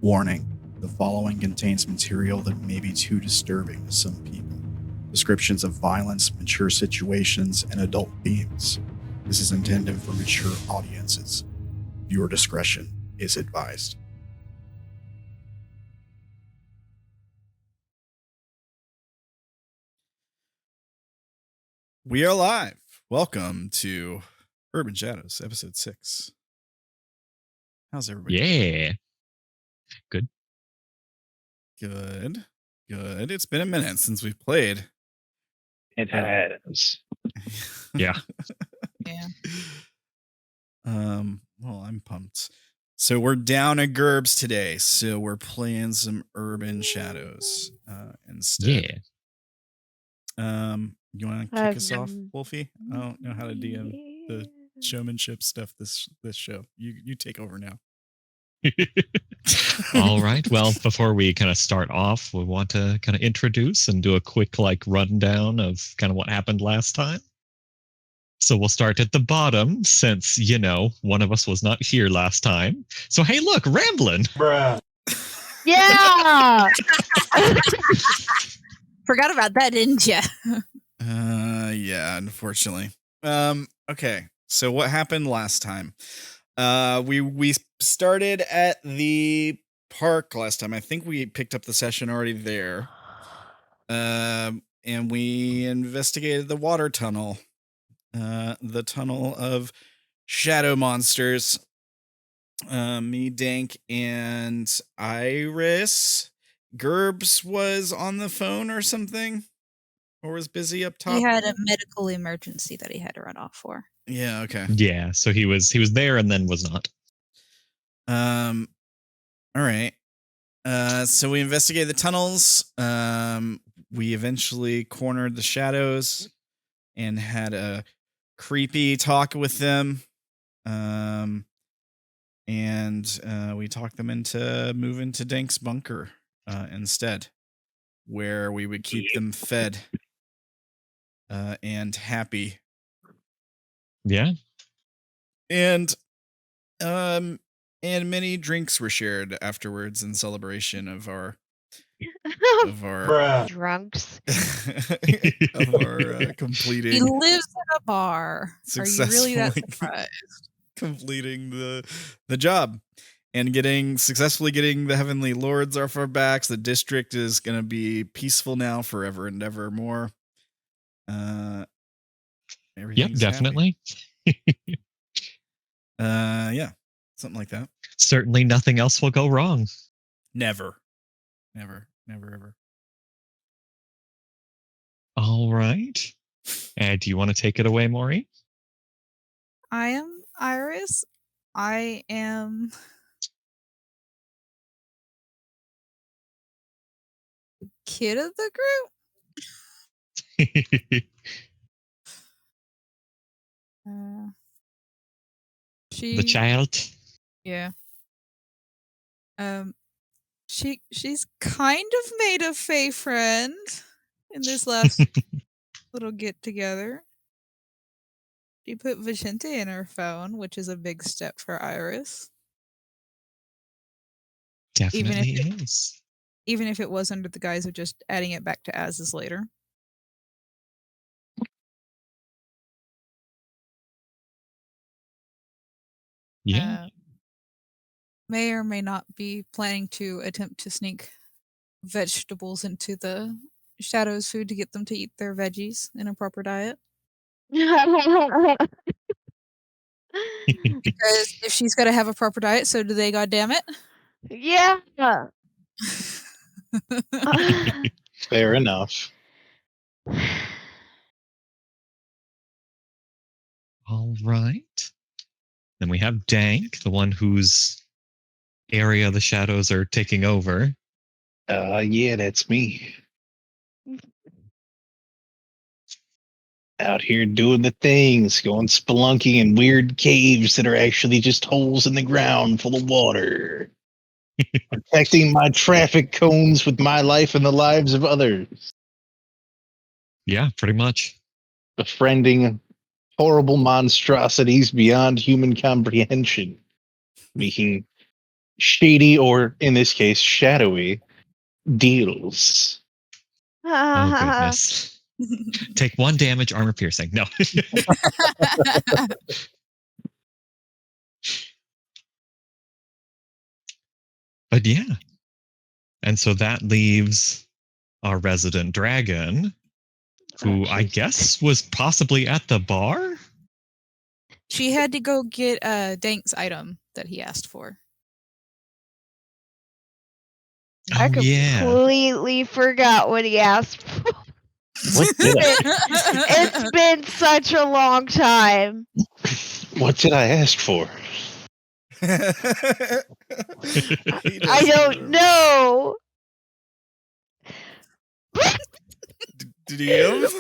Warning, the following contains material that may be too disturbing to some people. Descriptions of violence, mature situations, and adult themes. This is intended for mature audiences. Viewer discretion is advised. We are live. Welcome to Urban Shadows, episode 6. How's everybody? Yeah. Good. Good. It's been a minute since we've played. It has. Yeah. Yeah. Well, I'm pumped. So we're down at Gerbs today. So we're playing some Urban Shadows instead. Yeah. You want to kick us off, Wolfy? I don't know how to DM the showmanship stuff this show. You take over now. All right. Well, before we kind of start off, we want to kind of introduce and do a quick rundown of kind of what happened last time. So we'll start at the bottom since, one of us was not here last time. So, hey, look, Ramblin. Bruh. Yeah. Forgot about that, didn't you? Yeah, unfortunately. Okay. So what happened last time? We started at the park last time. I think we picked up the session already there. And we investigated the water tunnel. The tunnel of shadow monsters. Me, Dank, and Iris. Gerbs was on the phone or something, or was busy up top. He had a medical emergency that he had to run off for. Yeah. Okay. Yeah. So he was there and then was not. All right. So we investigated the tunnels. We eventually cornered the shadows and had a creepy talk with them. And we talked them into moving to Dank's bunker instead, where we would keep them fed and happy. Yeah. And many drinks were shared afterwards in celebration of our drunks. of our completing. He lives in a bar. Are you really that Successfully surprised? completing the job and successfully getting the Heavenly Lords off our backs. The district is going to be peaceful now forever and ever more. Yep, definitely. Yeah, something like that. Certainly nothing else will go wrong. Never, ever. All right. Do you want to take it away, Maury? I am Iris. I am the kid of the group. The child. Yeah. She's kind of made a Fae friend in this last little get together. She put Vicente in her phone, which is a big step for Iris. Definitely is. Even if it was under the guise of just adding it back to Az's later. Yeah. May or may not be planning to attempt to sneak vegetables into the Shadows' food to get them to eat their veggies in a proper diet. Because if she's got to have a proper diet, so do they, goddammit. Yeah. Fair enough. All right. Then we have Dank, the one whose area the shadows are taking over. Yeah, that's me. Out here doing the things, going spelunking in weird caves that are actually just holes in the ground full of water. Protecting my traffic cones with my life and the lives of others. Yeah, pretty much. Befriending horrible monstrosities beyond human comprehension. Making shady, or in this case, shadowy deals. Oh goodness. Take 1 damage, armor piercing. No. But yeah. And so that leaves our resident dragon, who I jeez. guess was possibly at the bar. She had to go get Dank's item that he asked for. I Oh yeah. completely forgot what he asked for. What did It's been such a long time. What did I ask for? I don't know. Did he have?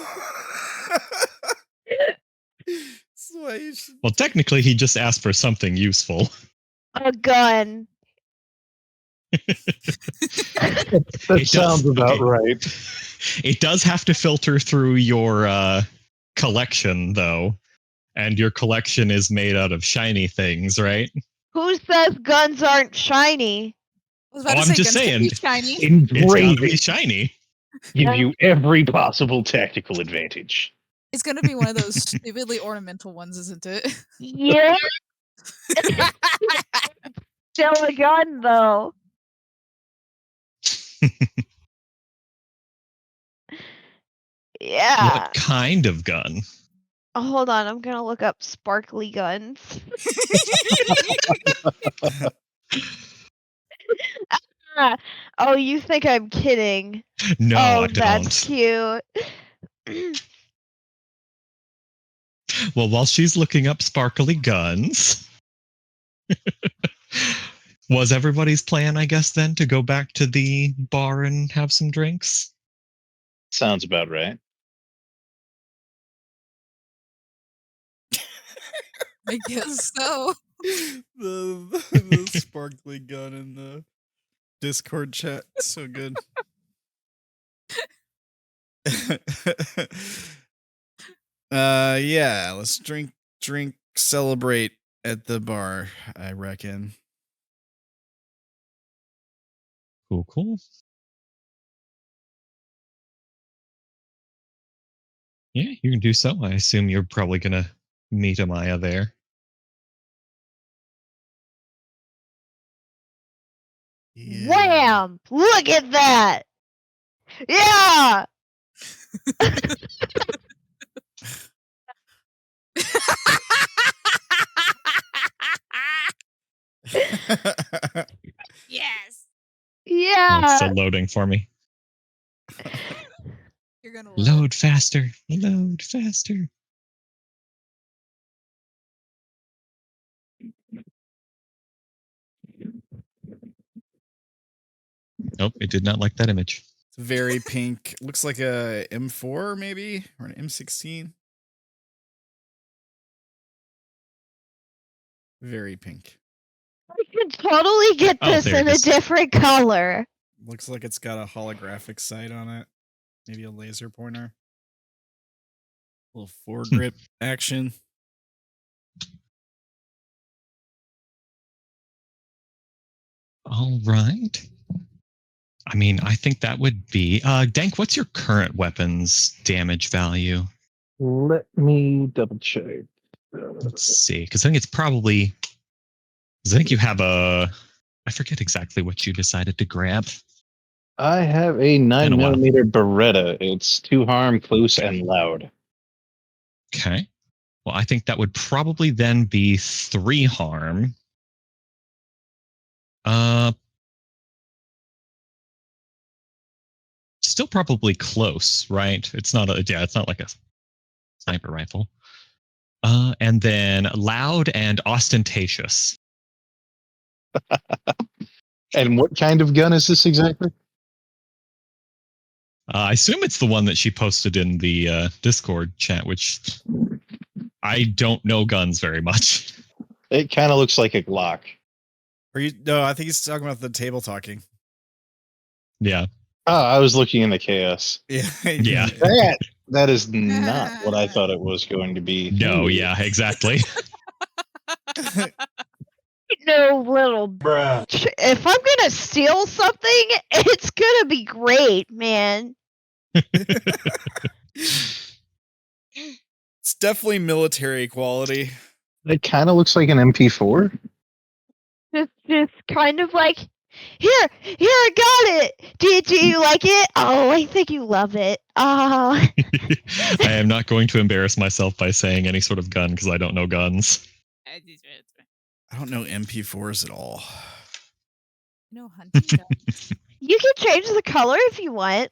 Well, technically, he just asked for something useful. A gun. That sounds about right. It does have to filter through your collection, though. And your collection is made out of shiny things, right? Who says guns aren't shiny? I was about to I'm say, just guns can be saying. shiny. It's gotta be Engraving shiny. give you every possible tactical advantage. It's gonna be one of those stupidly ornamental ones, isn't it? Yeah. Still a gun, though. Yeah. What kind of gun? Oh, hold on, I'm gonna look up sparkly guns. Oh, you think I'm kidding? No, Oh, I that's don't. cute. Well, while she's looking up sparkly guns, was everybody's plan, I guess, then to go back to the bar and have some drinks? Sounds about right. I guess so. The sparkly gun in the Discord chat, so good. Yeah, let's drink, celebrate at the bar, I reckon. Cool. Yeah, you can do so. I assume you're probably gonna meet Amaya there. Yeah. Wham! Look at that! Yeah! Yes. Yeah! It's still loading for me. You're gonna Load faster. Load faster. Nope, it did not like that image. It's very pink. Looks like a M4 maybe, or an M16. Very pink. I could totally get Oh, this there it in a is. different color. Looks like it's got a holographic sight on it. Maybe a laser pointer. A little foregrip action. All right. I mean, I think that would be Dank, what's your current weapon's damage value? Let me double check. Let's see, because I think it's probably. Because I think you have a. I forget exactly what you decided to grab. I have a Been a while. 9mm Beretta. It's 2 harm, close, and loud. Okay. Well, I think that would probably then be 3 harm. Still probably close, right? It's not it's not like a sniper rifle. And then loud and ostentatious. And what kind of gun is this exactly? I assume it's the one that she posted in the Discord chat, which I don't know guns very much. It kind of looks like a Glock. No, I think he's talking about the table talking. Yeah. Oh, I was looking in the chaos. Yeah. Yeah. That is not what I thought it was going to be. No, yeah, exactly. no, little if I'm gonna steal something, it's gonna be great, man. It's definitely military quality. It kind of looks like an MP4. Just kind of like, here, I got it. Do you like it? Oh, I think you love it. I am not going to embarrass myself by saying any sort of gun because I don't know guns. I don't know MP4s at all. No hunting guns. You can change the color if you want.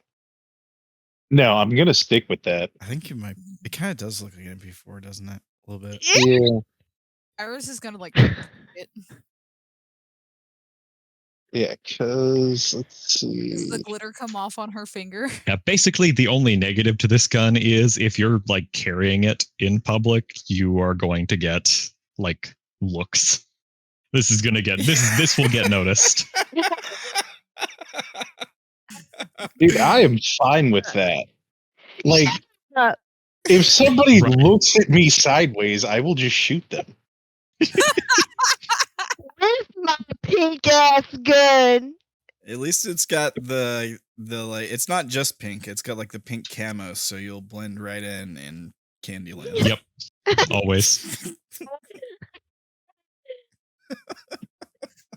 No, I'm gonna stick with that. I think it might. It kind of does look like an MP4, doesn't it? A little bit. Yeah, Iris is gonna like it. yeah. Cause let's Does see. the glitter come off on her finger? Yeah, basically the only negative to this gun is if you're like carrying it in public, you are going to get like looks. This is gonna get this will get noticed. Dude, I am fine with that. Like, Uh, if somebody Right. looks at me sideways, I will just shoot them. Where's my pink ass gun? At least it's got the like. It's not just pink. It's got like the pink camo, so you'll blend right in Candyland. Yep. Always.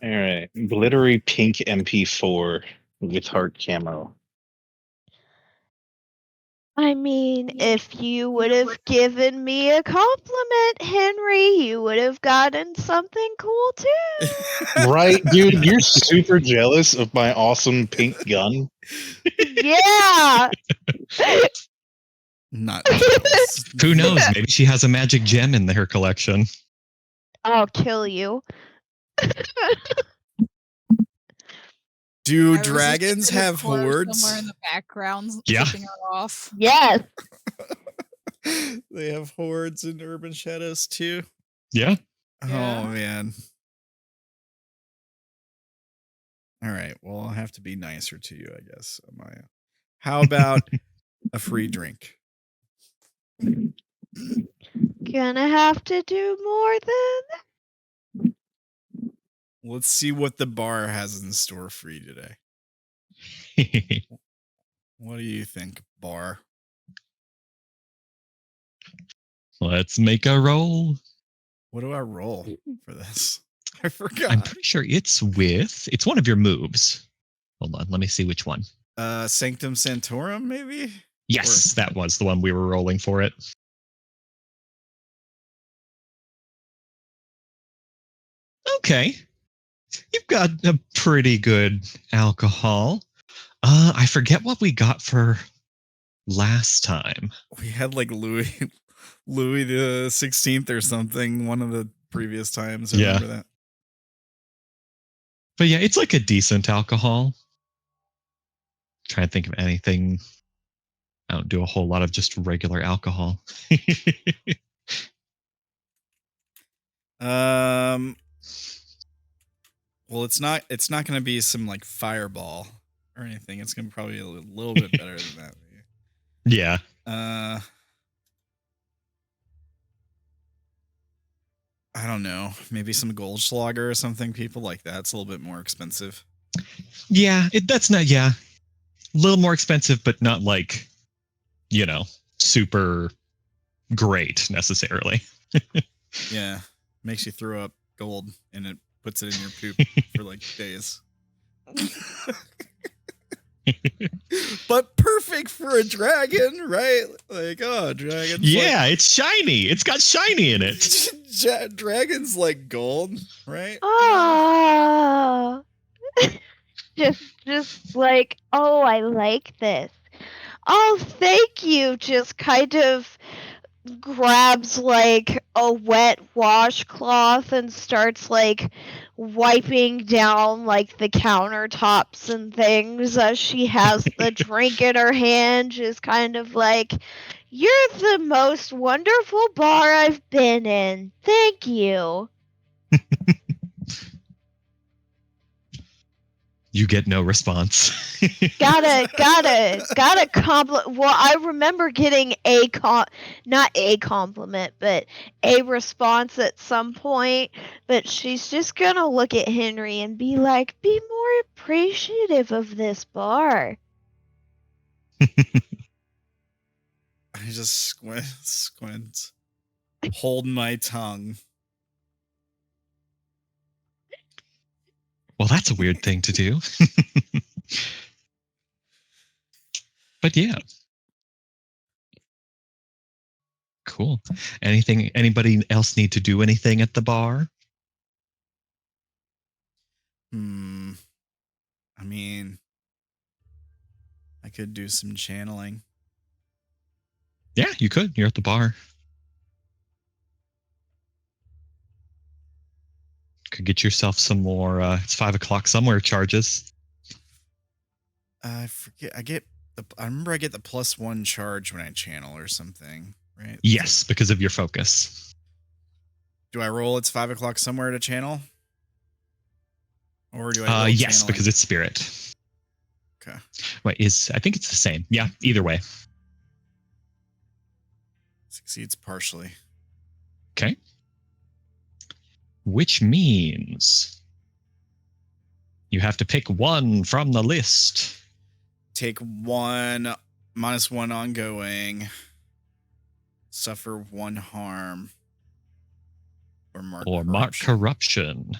All right, glittery pink MP4 with heart camo. I mean, if you would have given me a compliment, Henry, you would have gotten something cool too. Right, dude, you're super jealous of my awesome pink gun. Yeah. Not jealous. Who knows? Maybe she has a magic gem in her collection. I'll kill you. Do Iris is dragons just in a have corner hordes? somewhere in the background, Yeah. flipping her off? Yes. They have hordes in Urban Shadows too. Yeah. Yeah. Oh man. All right. Well, I'll have to be nicer to you, I guess, Amaya. How about a free drink? Gonna have to do more than Let's see what the bar has in store for you today. What do you think, bar? Let's make a roll. What do I roll for this? I forgot. I'm pretty sure it's one of your moves. Hold on, let me see which one. Sanctum Santorum, maybe? Yes, that was the one we were rolling for it. Okay. You've got a pretty good alcohol. I forget what we got for last time. We had like Louis the 16th or something one of the previous times. I Yeah. remember that. But yeah, it's like a decent alcohol. Trying to think of anything. I don't do a whole lot of just regular alcohol. Well, it's not going to be some like Fireball or anything. It's going to probably be a little bit better than that. Yeah. I don't know. Maybe some Goldschlager or something. People like that. It's a little bit more expensive. Yeah, that's not, yeah. A little more expensive, but not like, super great necessarily. Yeah. Makes you throw up gold and it puts it in your poop for like days. But perfect for a dragon, right? Like, oh, dragons. Yeah, it's shiny. It's got shiny in it. Dragons like gold, right? oh. just like, oh, I like this. Oh, thank you. Just kind of grabs like a wet washcloth and starts like wiping down like the countertops and things as she has the drink in her hand, just kind of like, you're the most wonderful bar I've been in. Thank you. You get no response. gotta compliment. Well, I remember getting not a compliment, but a response at some point. But she's just gonna look at Henry and be like, "Be more appreciative of this bar." I just squint, hold my tongue. Well, that's a weird thing to do. But yeah. Cool. Anybody else need to do anything at the bar? I mean, I could do some channeling. Yeah, you could. You're at the bar. Could get yourself some more. It's 5 o'clock somewhere charges. I forget. I remember I get the +1 charge when I channel or something, right? Yes, because of your focus. Do I roll? It's 5 o'clock somewhere to channel, or do I? Yes, channeling? because it's spirit. Okay. Wait, I think it's the same. Yeah, either way. Succeeds partially. Okay. Which means you have to pick one from the list. Take one, -1 ongoing, suffer 1 harm, or mark corruption.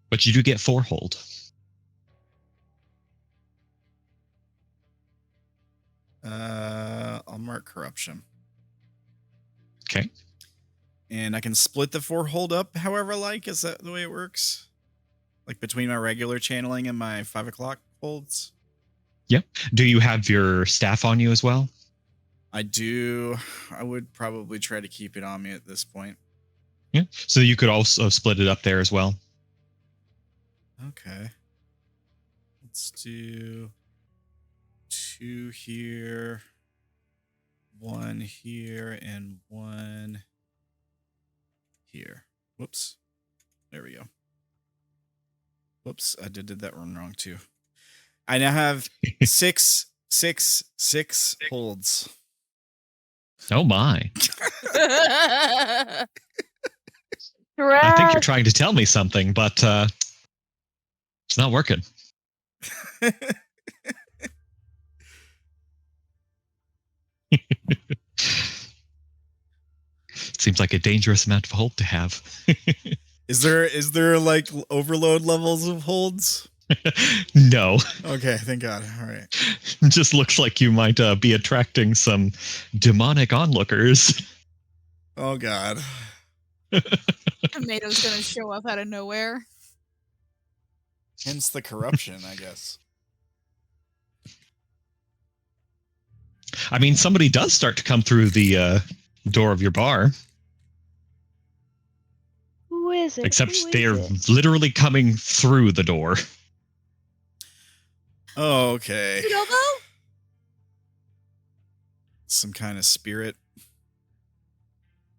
But you do get 4 hold. I'll mark corruption. Okay. And I can split the 4 hold up however I like. Is that the way it works? Like between my regular channeling and my 5 o'clock holds? Yep. Do you have your staff on you as well? I do. I would probably try to keep it on me at this point. Yeah. So you could also split it up there as well. Okay. Let's do 2 here, 1 here, and 1 here. Whoops. There we go. Whoops. I did that one wrong too. I now have 6 holds. Oh my. Hooray! I think you're trying to tell me something, but it's not working. Seems like a dangerous amount of hold to have. Is there like overload levels of holds? No. Okay, thank God. All right. It just looks like you might be attracting some demonic onlookers. Oh God. Tomato's gonna show up out of nowhere. Hence the corruption, I guess. I mean, somebody does start to come through the door of your bar. Who is it? Except they're literally coming through the door. Oh, okay. Bilbo? Some kind of spirit.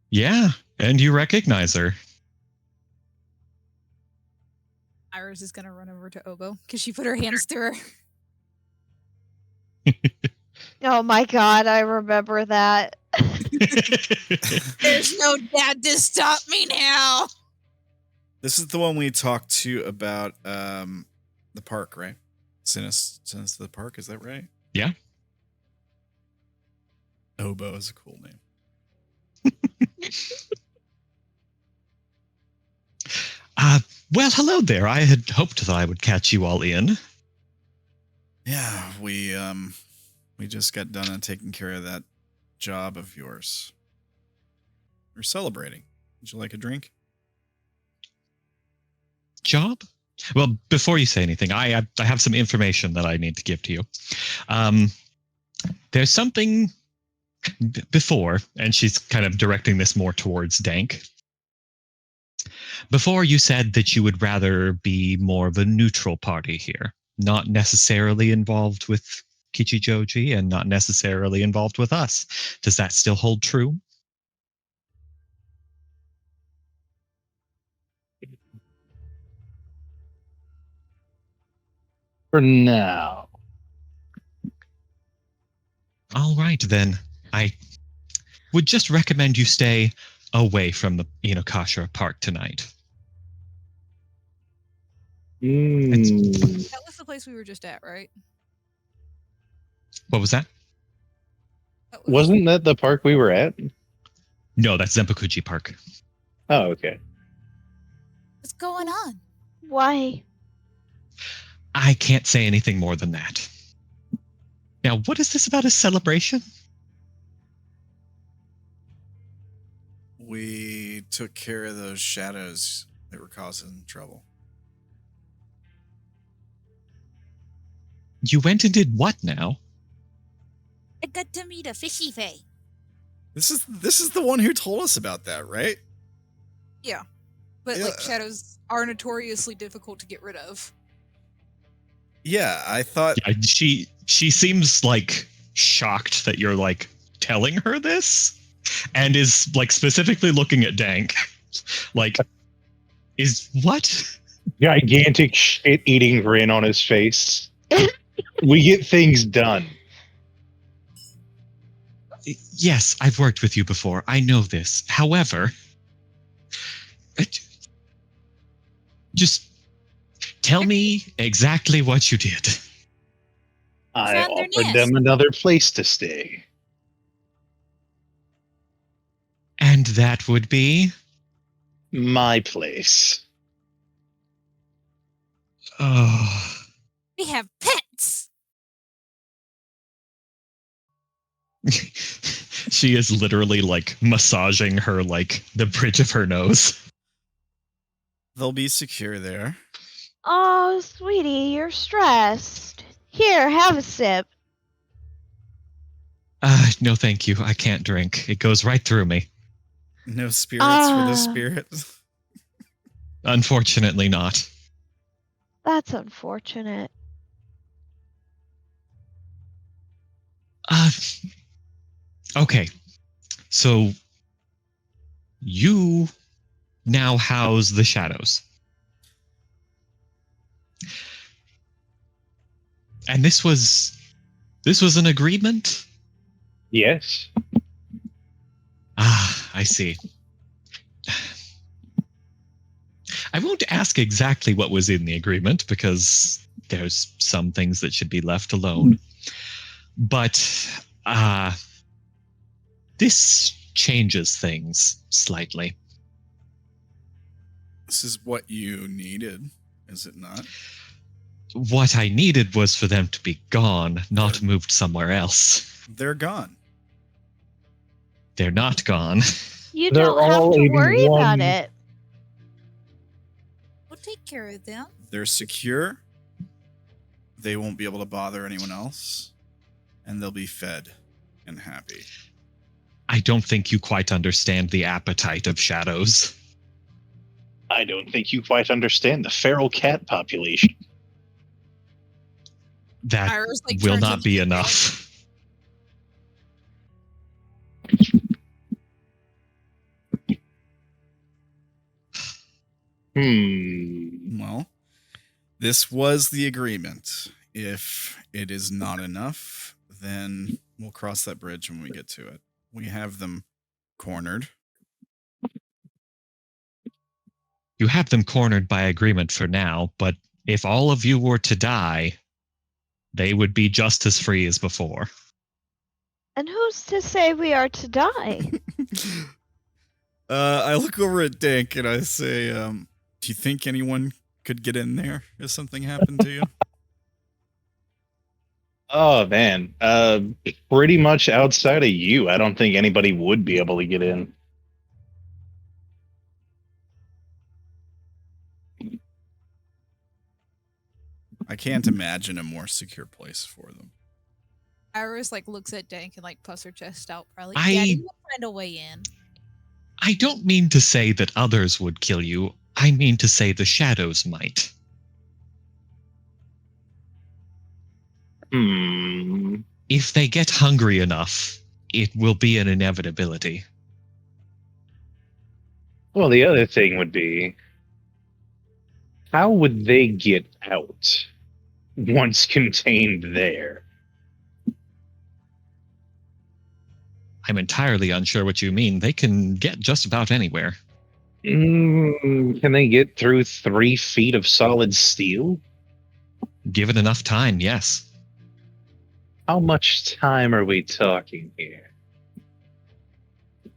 Yeah, and you recognize her. Iris is gonna run over to Obo because she put her hands through her. Oh my God, I remember that. There's no dad to stop me now. This is the one we talked to about the park, right? Send us to the park, is that right? Yeah. Obo is a cool name. Well, hello there. I had hoped that I would catch you all in. Yeah, we just got done on taking care of that job of yours. We're celebrating. Would you like a drink? Job? Well, before you say anything, I have some information that I need to give to you. There's something before, and she's kind of directing this more towards Dank. Before, you said that you would rather be more of a neutral party here, not necessarily involved with Kichijoji and not necessarily involved with us. Does that still hold true? For now. All right, then. I would just recommend you stay away from the Inokashira Park tonight. That was the place we were just at, right? What was that? Wasn't that the park we were at? No, that's Zenpakuji Park. Oh, okay. What's going on? Why? I can't say anything more than that. Now, what is this about a celebration? We took care of those shadows that were causing trouble. You went and did what now? I got to meet a fishy fae. This is the one who told us about that, right? Yeah. But like shadows are notoriously difficult to get rid of. Yeah, I thought Yeah, she seems like shocked that you're like telling her this, and is like specifically looking at Dank. Like, is what? Gigantic shit-eating grin on his face. We get things done. Yes, I've worked with you before. I know this. However, just tell me exactly what you did. I Found their offered nest. them another place to stay. And that would be? My place. Oh. We have pets. She is literally like massaging her, like the bridge of her nose. they'll be secure there. Oh, sweetie, you're stressed. Here, have a sip. No, thank you. I can't drink. It goes right through me. No spirits for the Ah. spirit. Unfortunately not. That's unfortunate. Okay. So you now house the shadows. And this was an agreement? Yes. Ah, I see. I won't ask exactly what was in the agreement because there's some things that should be left alone. But this changes things slightly. This is what you needed, is it not? What I needed was for them to be gone, not moved somewhere else. They're gone. They're not gone. You They're don't have all to in worry about one- it. We'll take care of them. They're secure. They won't be able to bother anyone else. And they'll be fed and happy. I don't think you quite understand the appetite of shadows. I don't think you quite understand the feral cat population. That Iris, like, will turns not into be the enough. Well, this was the agreement. If it is not enough, then we'll cross that bridge when we get to it. We have them cornered. You have them cornered by agreement for now, but if all of you were to die, they would be just as free as before. And who's to say we are to die? I look over at Dank and I say, do you think anyone could get in there if something happened to you? Oh man, pretty much outside of you, I don't think anybody would be able to get in. I can't imagine a more secure place for them. Iris like looks at Dank and like puffs her chest out. Probably, I- Daddy will find a way in. I don't mean to say that others would kill you. I mean to say the shadows might. If they get hungry enough, it will be an inevitability. Well, the other thing would be, how would they get out? once contained there? I'm entirely unsure what you mean. They can get just about anywhere. Can they get through 3 feet of solid steel? Given enough time, yes. How much time are we talking here?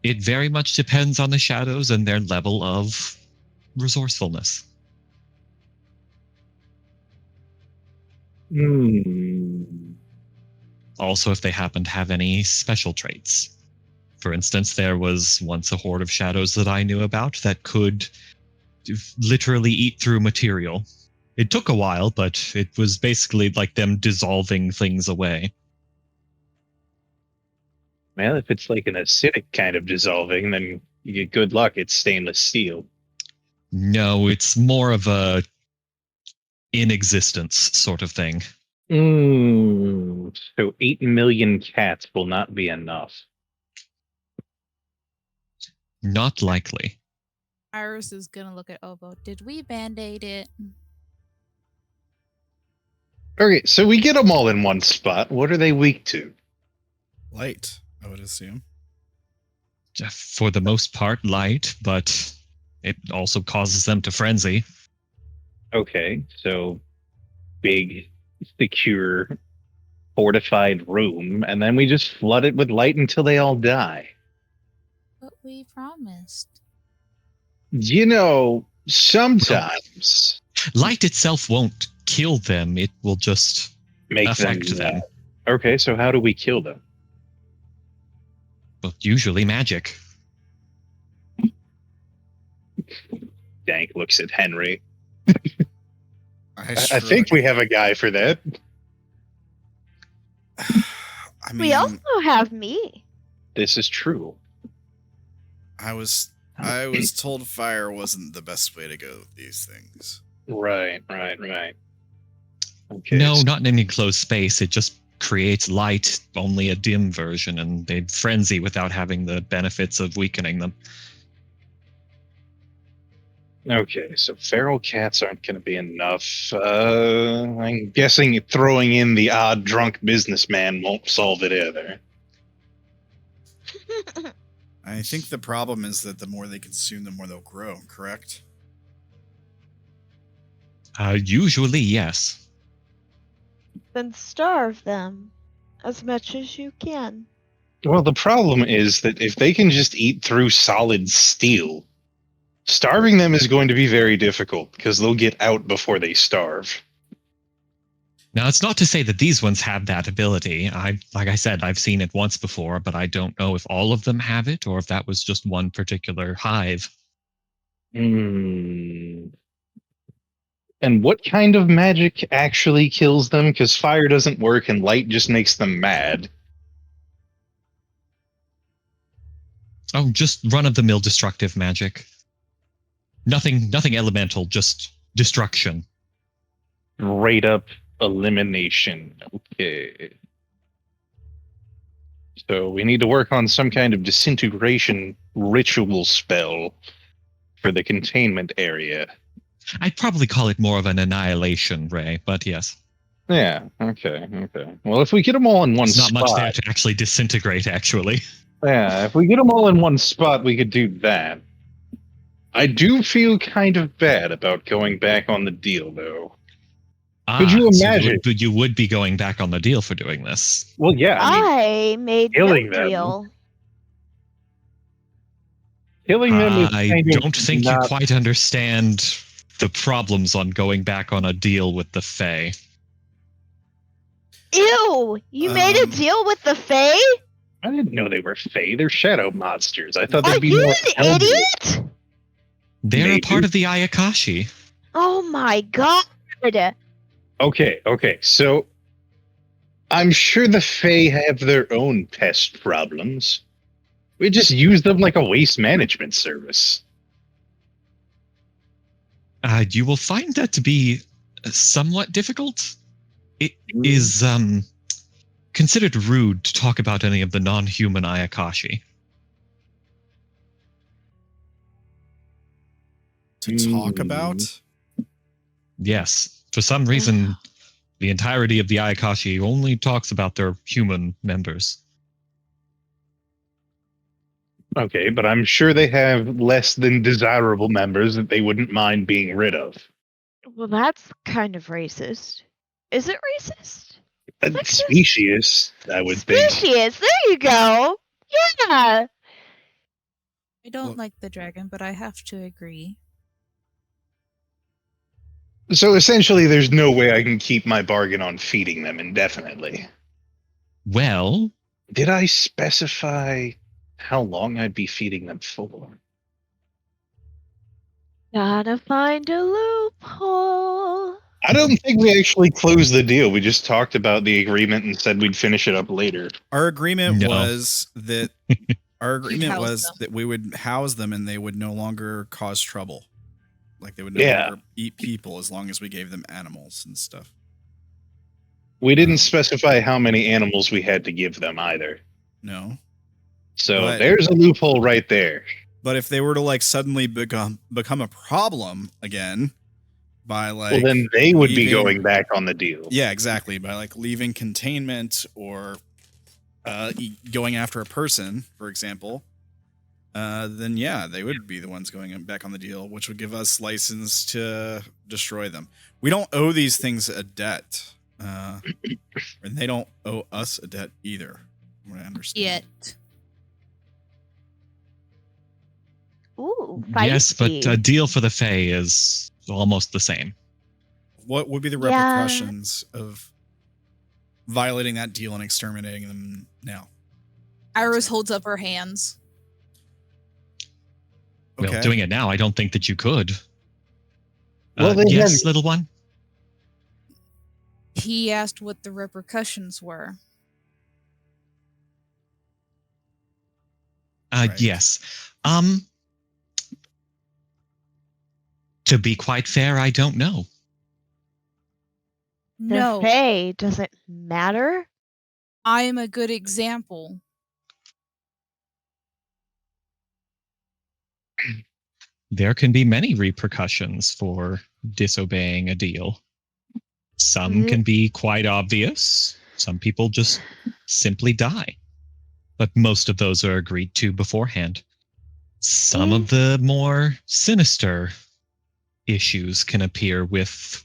It very much depends on the shadows and their level of resourcefulness. Also, if they happen to have any special traits. For instance, there was once a horde of shadows that I knew about that could literally eat through material. It took a while, but it was basically like them dissolving things away. Well, if it's like an acidic kind of dissolving, then you get good luck. It's stainless steel. No, it's more of a in existence sort of thing. So 8 million cats will not be enough. Not likely. Iris is gonna look at Obo. Did we band-aid it? Okay, so we get them all in one spot. What are they weak to? Light, I would assume. For the most part, light, but it also causes them to frenzy. Okay, so big, secure, fortified room, and then we just flood it with light until they all die. But we promised. You know, sometimes Light itself won't kill them, it will just make affect them. Okay, so how do we kill them? Well, usually magic. Dank looks at Henry. I I think we have a guy for that. I mean, We also have me. This is true. I was told fire wasn't the best way to go with these things. Right. Okay. No, not in any closed space. It just creates light, only a dim version, and they'd frenzy without having the benefits of weakening them. Okay, so feral cats aren't going to be enough. I'm guessing throwing in the odd drunk businessman won't solve it either. I think the problem is that the more they consume, the more they'll grow, correct? Usually, yes. Then starve them as much as you can. Well, the problem is that if they can just eat through solid steel, starving them is going to be very difficult because they'll get out before they starve. Now, it's not to say that these ones have that ability. Like I said, I've seen it once before, but I don't know if all of them have it or if that was just one particular hive. And what kind of magic actually kills them? Because fire doesn't work and light just makes them mad. Oh, just run-of-the-mill destructive magic. Nothing elemental, just destruction. Straight up elimination. Okay. So we need to work on some kind of disintegration ritual spell for the containment area. I'd probably call it more of an annihilation ray, but yes. Yeah, okay. Well, if we get them all in one There's not spot... much there to actually disintegrate, actually. Yeah, if we get them all in one spot, we could do that. I do feel kind of bad about going back on the deal, though. Could you imagine? So you would be going back on the deal for doing this. Well, yeah, I made no killing them. deal. Killing them is I kind don't of think you not... quite understand the problems on going back on a deal with the Fae. Ew! You made a deal with the Fae? I didn't know they were Fae. They're shadow monsters. I thought Are they'd be you more an idiot? They're Maybe. a part of the Ayakashi. Oh my god! Okay. So I'm sure the Fae have their own pest problems. We just use them like a waste management service. You will find that to be somewhat difficult. It is considered rude to talk about any of the non-human Ayakashi. To talk about? Yes. For some reason, The entirety of the Ayakashi only talks about their human members. Okay, but I'm sure they have less than desirable members that they wouldn't mind being rid of. Well, that's kind of racist. Is it racist? Sexist? Specious, I would think. Species. There you go. Yeah. I don't Well- like the dragon, but I have to agree. So essentially, there's no way I can keep my bargain on feeding them indefinitely. Well, Did I specify how long I'd be feeding them for? Gotta find a loophole. I don't think we actually closed the deal. We just talked about the agreement and said we'd finish it up later. Our agreement No. was that house them. we would house them and they would no longer cause trouble. Like they would no Yeah. longer eat people as long as we gave them animals and stuff. We didn't specify how many animals we had to give them either. No. So But- there's a loophole right there. But if they were to like suddenly become a problem again by like Well, then they would be leaving- going back on the deal. Yeah, exactly. By like leaving containment or going after a person, for example, then yeah, they would be the ones going back on the deal, which would give us license to destroy them. We don't owe these things a debt, and they don't owe us a debt either. From what I understand. Yet. Ooh, feisty. yes, but a deal for the Fae is almost the same. What would be the Yeah. repercussions of violating that deal and exterminating them now? Iris holds up her hands. Okay. Well, doing it now, I don't think that you could. Well, they yes, have- little one? He asked what the repercussions were. Right. Yes. To be quite fair, I don't know. The No, Fae doesn't matter. I am a good example. There can be many repercussions for disobeying a deal. Some Mhm. can be quite obvious. Some people just simply die. But most of those are agreed to beforehand. Some of the more sinister issues can appear with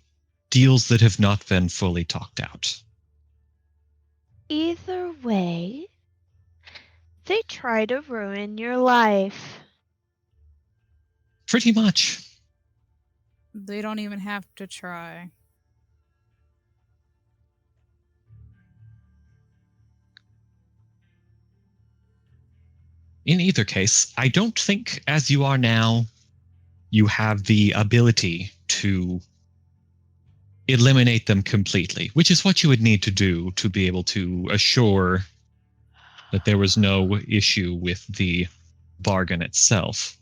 deals that have not been fully talked out. Either way, they try to ruin your life. Pretty much. They don't even have to try. In either case, I don't think, as you are now, you have the ability to eliminate them completely, which is what you would need to do to be able to assure that there was no issue with the bargain itself.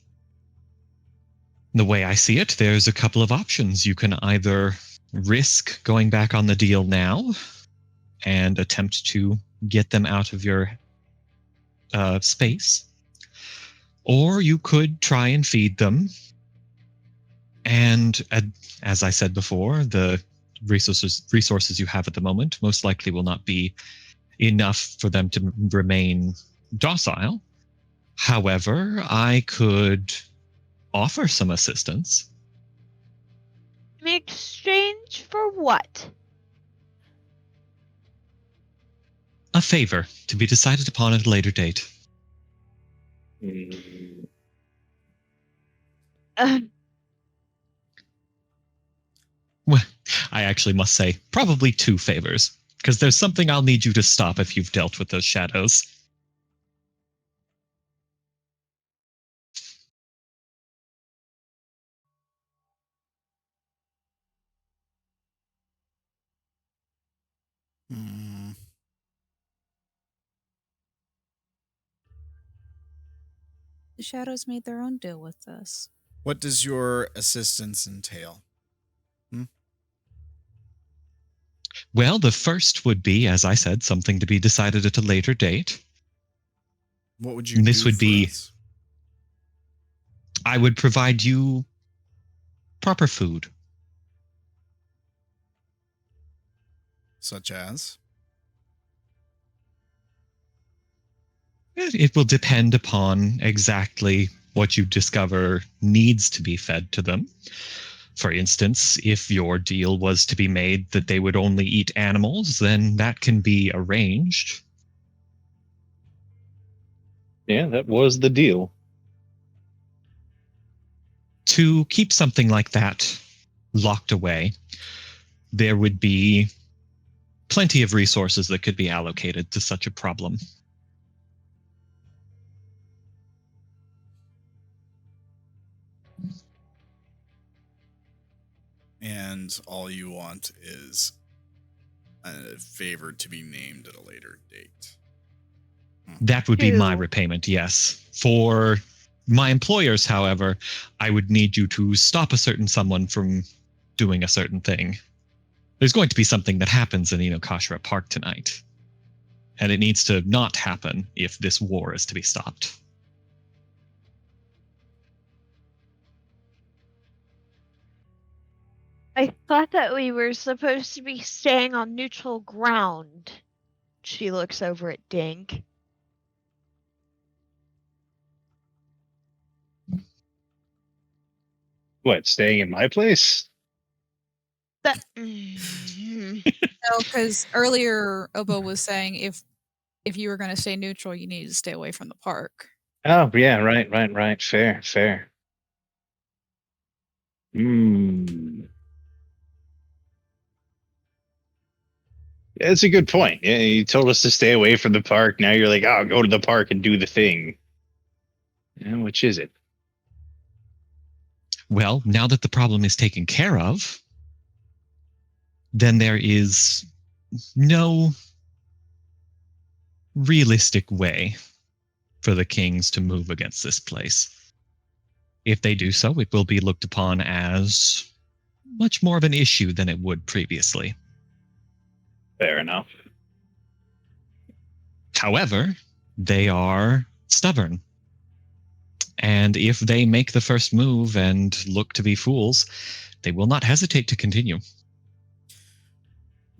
The way I see it, there's a couple of options. You can either risk going back on the deal now and attempt to get them out of your space, or you could try and feed them. And as I said before, the resources you have at the moment most likely will not be enough for them to remain docile. However, I could offer some assistance. In exchange for what? A favor to be decided upon at a later date. Uh, Well, I actually must say, probably two favors, because there's something I'll need you to stop if you've dealt with those shadows. Hmm. The shadows made their own deal with us. What does your assistance entail? Well, the first would be, as I said, something to be decided at a later date. What would you This do would for be- us? I would provide you proper food. Such as? It will depend upon exactly what you discover needs to be fed to them. For instance, if your deal was to be made that they would only eat animals, then that can be arranged. Yeah, that was the deal. To keep something like that locked away, there would be plenty of resources that could be allocated to such a problem. And all you want is a favor to be named at a later date. That would be my Ew. repayment, yes. For my employers, however, I would need you to stop a certain someone from doing a certain thing. There's going to be something that happens in Inokashira Park tonight. And it needs to not happen if this war is to be stopped. I thought that we were supposed to be staying on neutral ground. She looks over at Dank. What, staying in my place? That. No, because earlier Obo was saying if you were going to stay neutral, you needed to stay away from the park. Oh, yeah, right. Fair. It's a good point. Yeah, you told us to stay away from the park. Now you're like, oh, go to the park and do the thing. Yeah, which is it? Well, now that the problem is taken care of, then there is no realistic way for the kings to move against this place. If they do so, it will be looked upon as much more of an issue than it would previously. Fair enough. However, they are stubborn. And if they make the first move and look to be fools, they will not hesitate to continue.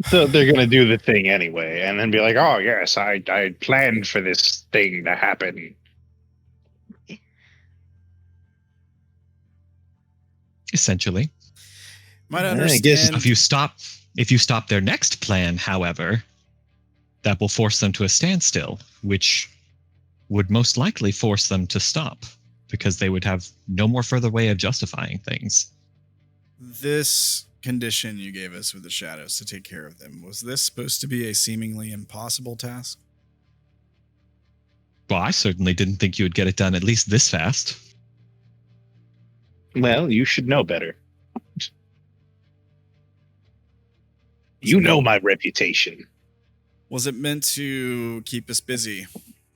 So they're gonna do the thing anyway, and then be like, "Oh yes, I planned for this thing to happen." Essentially. Might I understand. guess- If you stop their next plan, however, that will force them to a standstill, which would most likely force them to stop, because they would have no more further way of justifying things. This condition you gave us with the shadows to take care of them, was this supposed to be a seemingly impossible task? Well, I certainly didn't think you would get it done at least this fast. Well, you should know better. You know my reputation. Was it meant to keep us busy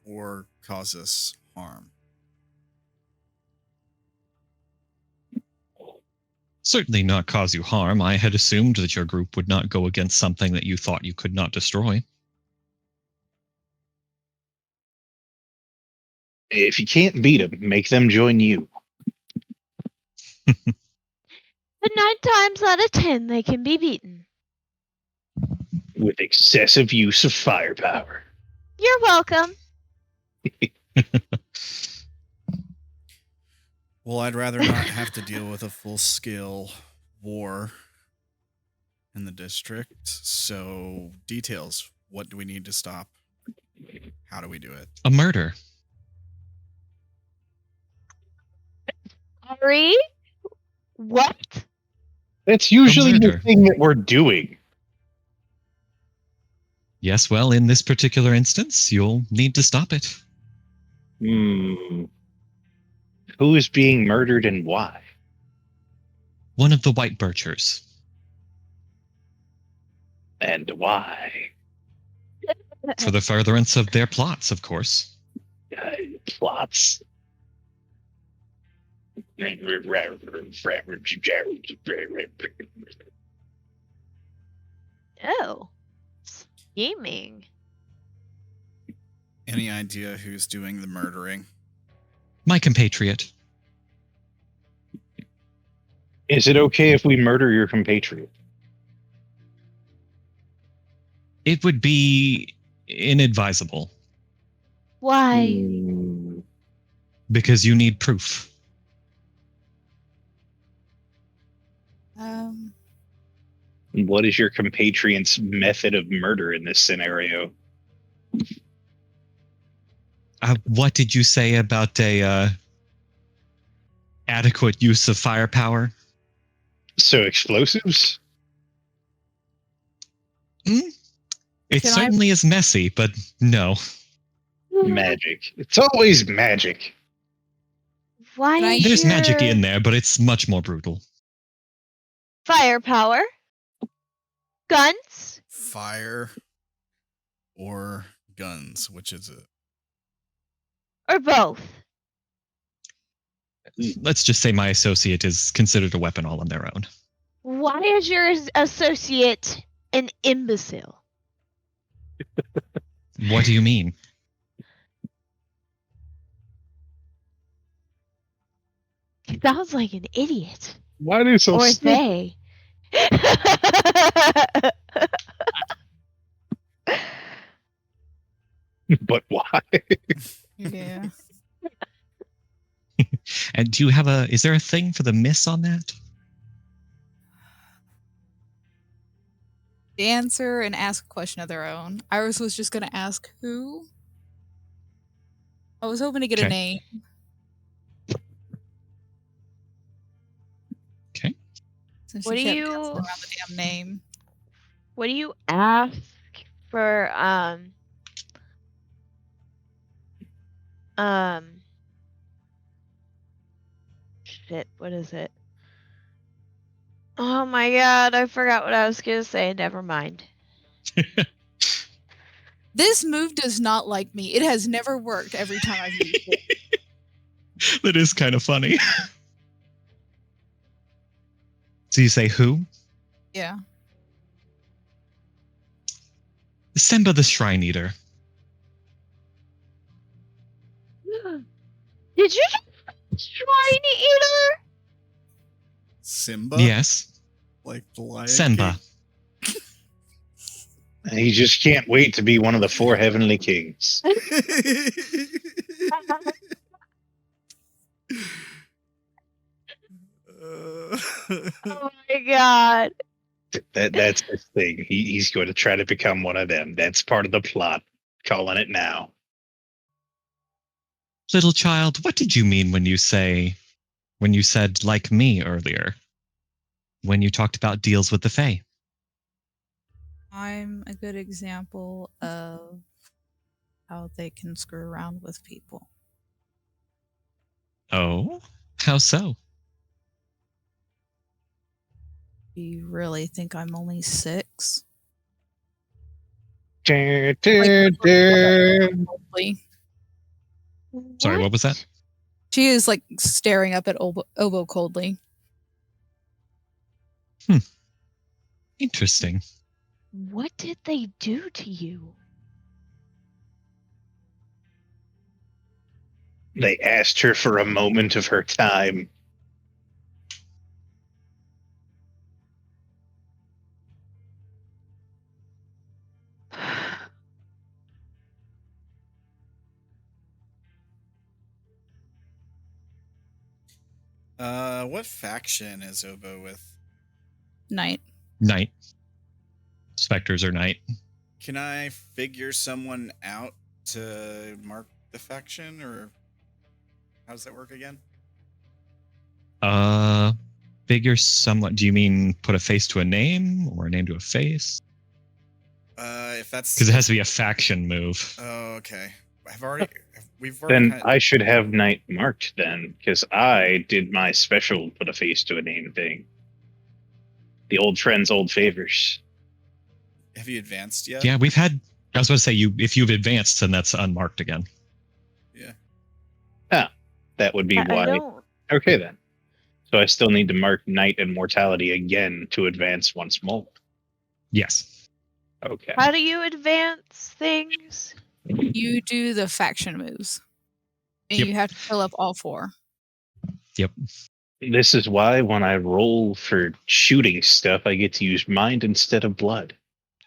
or cause us harm? Certainly not cause you harm. I had assumed that your group would not go against something that you thought you could not destroy. If you can't beat them, make them join you. But 9 times out of 10, they can be beaten. With excessive use of firepower. You're welcome. Well, I'd rather not have to deal with a full-scale war in the district. So, details. What do we need to stop? How do we do it? A murder. Sorry? What? That's usually the murder. thing that we're doing. Yes, well, in this particular instance, you'll need to stop it. Who is being murdered and why? One of the White Birchers. And why? For the furtherance of their plots, of course. Plots. Oh. Scheming. Any idea who's doing the murdering? My compatriot. Is it okay if we murder your compatriot? It would be inadvisable Why? because you need proof. What is your compatriot's method of murder in this scenario? What did you say about a adequate use of firepower? So explosives? It Can I- certainly is messy, but no. Magic. It's always magic. Why Can I- is There's your magic in there, but it's much more brutal. firepower? Guns? Fire or guns? Which is it? Or both? Let's just say my associate is considered a weapon all on their own. Why is your associate an imbecile? What do you mean? He sounds like an idiot. Why do so Or stupid? they. But why? Yeah. And do you have is there a thing for the miss on that? Answer and ask a question of their own. Iris was just going to ask who. I was hoping to get a Okay. name. Okay. Since What she do kept you- dancing around the damn name. What do you ask for shit, what is it? Oh my god, I forgot what I was gonna say. Never mind. This move does not like me. It has never worked every time I've used it. That is kind of funny. So you say who? Yeah. Semba the Shrine Eater. Did you just Shrine Eater? Simba? Yes. Like the lion. Semba. He just can't wait to be one of the 4 heavenly kings. King? Oh my god. That's his thing. He's going to try to become one of them. That's part of the plot. Calling it now. Little child, what did you mean when you said like me earlier? When you talked about deals with the Fae? I'm a good example of how they can screw around with people. Oh? How so? Do you really think I'm only 6? Dun, dun, dun. Sorry, what was that? She is like staring up at Obo coldly. Interesting. What did they do to you? They asked her for a moment of her time. What faction is Obo with? Night. Night. Specters are night. Can I figure someone out to mark the faction, or how does that work again? Figure somewhat. Do you mean put a face to a name or a name to a face? If that's Because it has to be a faction move. Oh, okay. We've already Then had- I should have night marked then, because I did my special put a face to a name thing. The old friends, old favors. Have you advanced yet? Yeah, we've had. I was going to say if you've advanced, then that's unmarked again. Yeah. That would be I why. don't. Okay then. So I still need to mark night and mortality again to advance once more. Yes. Okay. How do you advance things? You do the faction moves. And Yep. you have to fill up all 4. Yep. This is why when I roll for shooting stuff, I get to use mind instead of blood.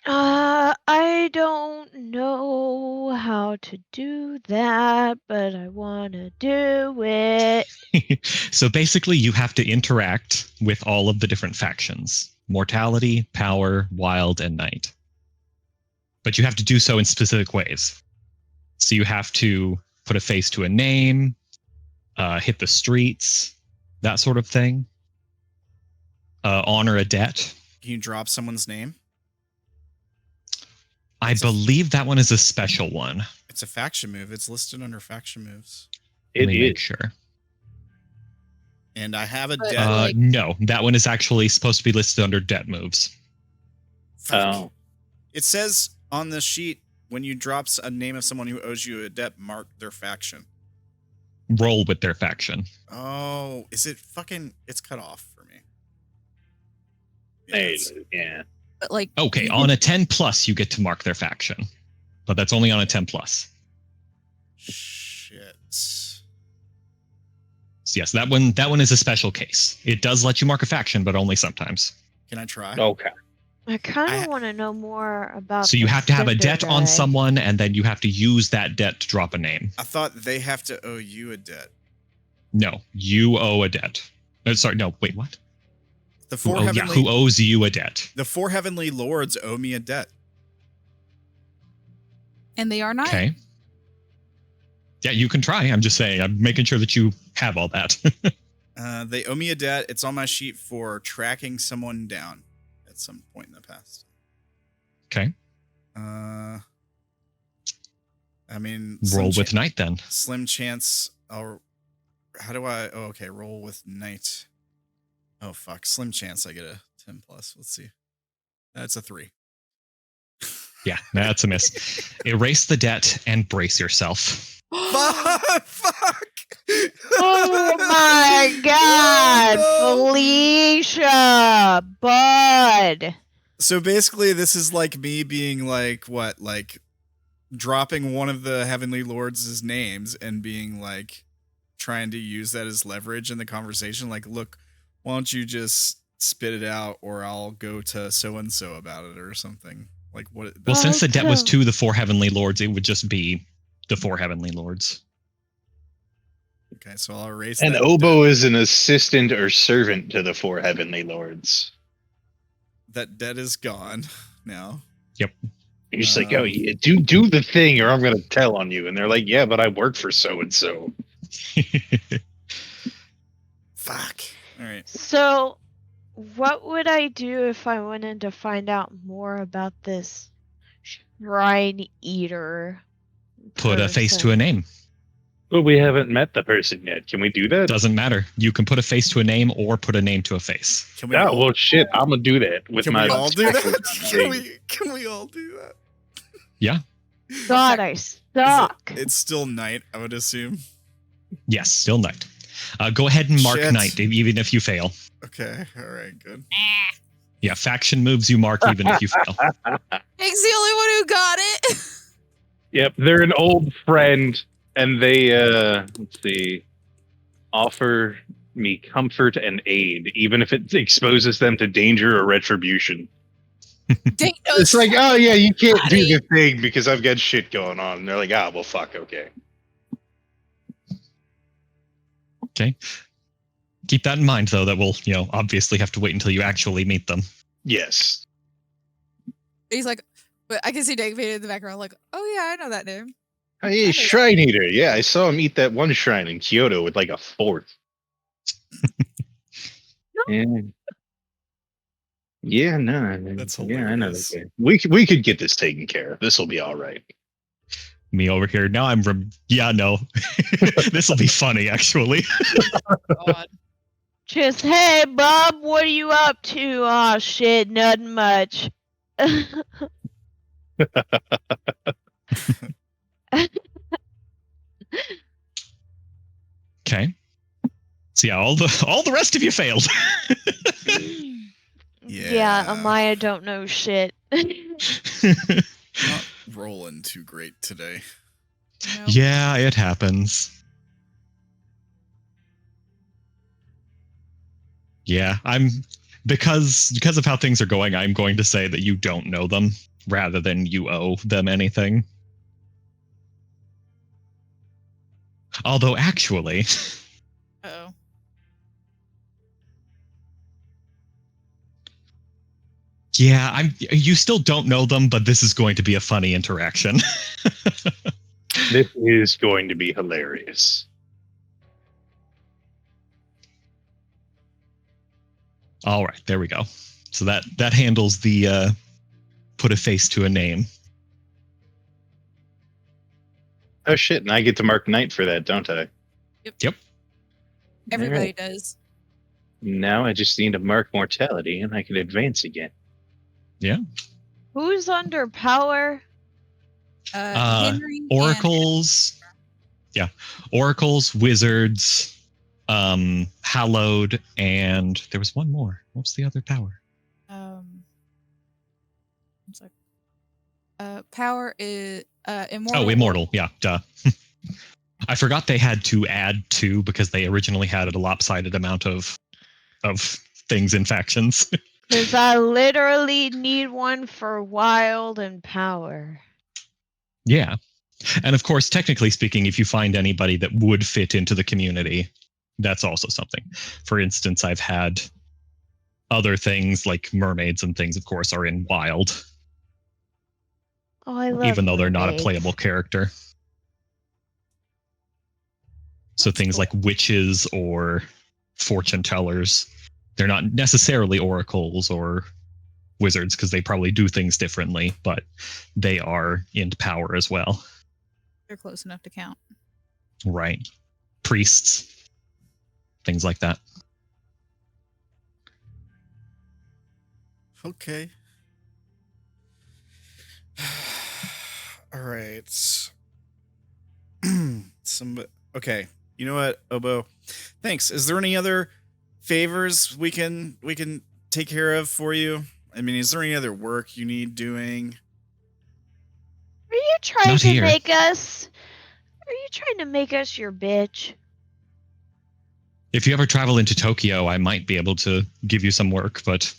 I don't know how to do that, but I want to do it. So basically, you have to interact with all of the different factions: mortality, power, wild, and night. But you have to do so in specific ways. So you have to put a face to a name, hit the streets, that sort of thing. Honor a debt. Can you drop someone's name? I believe that one is a special one. It's a faction move. It's listed under faction moves. Let me make sure. And I have a But, debt. like- No, that one is actually supposed to be listed under debt moves. Fuck. It says on the sheet, when you drop a name of someone who owes you a debt, mark their faction. Roll with their faction. Oh, is it fucking... It's cut off for me. Yeah. But like, Okay, you on a 10 plus, you get to mark their faction. But that's only on a 10 plus. Shit. So yes, that one is a special case. It does let you mark a faction, but only sometimes. Can I try? Okay. I kind I- of want to know more about. So you the have to have a Cinder debt on guy. someone, and then you have to use that debt to drop a name. I thought they have to owe you a debt. No, you owe a debt. Sorry, no, wait, what? The four Who heavenly... owes you a debt? The four heavenly lords owe me a debt. and they are not. Okay. Yeah, you can try. I'm just saying. I'm making sure that you have all that. They owe me a debt. It's on my sheet for tracking someone down at some point in the past. Okay. I mean, Roll with night then. slim chance. How do I? Oh, okay. Roll with night. Oh fuck! Slim chance I get a 10 plus. Let's see. That's a 3. Yeah, that's a miss. Erase the debt and brace yourself. Fuck! Oh my God, No. Felicia, bud. So basically, this is like me being like, what? Like dropping one of the heavenly lords' names and being like, trying to use that as leverage in the conversation. Like, look, why don't you just spit it out, or I'll go to so and so about it, or something. Like what? Well, since the debt was Okay. to the four heavenly lords, it would just be the four heavenly lords. Okay, so I'll erase. And that Oboe debt. is an assistant or servant to the four heavenly lords. That debt is gone now. You're just like, oh, yeah, do the thing, or I'm gonna tell on you. And they're like, yeah, but I work for so and so. Fuck. All right. So, what would I do if I wanted to find out more about this shrine eater? Put a face to a name. Well, we haven't met the person yet. Can we do that? Doesn't matter. You can put a face to a name or put a name to a face. Can we? Oh, all, well, shit. I'm gonna do that with can my. we all do that? thing. Can we all do that? Yeah. God, I suck. It's still night, I would assume. Yes, still night. Go ahead and mark Shit. night, even if you fail. Okay. All right. Good. Yeah, faction moves you mark even if you fail. Hank's the only one who got it. Yep, they're an old friend, and they let's see, offer me comfort and aid, even if it exposes them to danger or retribution. Dang, no, It's like, oh yeah, you can't do Buddy. the thing because I've got shit going on. And they're like, ah, well, fuck, okay. Okay. Keep that in mind, though, that we'll, obviously have to wait until you actually meet them. Yes. he's like, but I can see Dank in the background, like, oh yeah, I know that name. Hey, Shrine Eater. Yeah, I saw him eat that one shrine in Kyoto with like a fourth. Yeah. Yeah, no. That's yeah, I know. hilarious. That guy. We could get this taken care of. This will be all right. Me over here. Now I'm from. Yeah, no. This will be funny, actually. God. Just, hey, Bob, what are you up to? Aw, shit, nothing much. Okay. So yeah, all the rest of you failed. Yeah, Amaya don't know shit. Not rolling too great today. No. Yeah, it happens. Yeah, I'm because of how things are going, I'm going to say that you don't know them. rather than you owe them anything. Although actually, Uh-oh. yeah, you still don't know them, but this is going to be a funny interaction. This is going to be hilarious. All right, there we go. So that handles the put a face to a name. Oh shit, and I get to mark Knight for that, don't I? Yep. Everybody Alright. does. Now I just need to mark mortality and I can advance again. Yeah. Who's under power? Henry and Oracles. Yeah. Oracles, wizards, hallowed, and there was one more. What's the other power? I'm sorry. Power is immortal. Oh, immortal. Yeah, duh. I forgot they had to add 2 because they originally had a lopsided amount of things in factions. Because I literally need one for wild and power. Yeah. And of course, technically speaking, if you find anybody that would fit into the community, that's also something. For instance, I've had other things like mermaids and things, of course, are in wild. Oh, I love Even though they're not a mermaids. playable character. So That's things cool. like witches or fortune tellers, they're not necessarily oracles or wizards because they probably do things differently, but they are into power as well. They're close enough to count. Right. Priests, things like that. Okay. All right. Okay. You know what, Obo? Thanks. Is there any other favors we can take care of for you? I mean, is there any other work you need doing? Are you trying Not to here. make us? Are you trying to make us your bitch? If you ever travel into Tokyo, I might be able to give you some work, but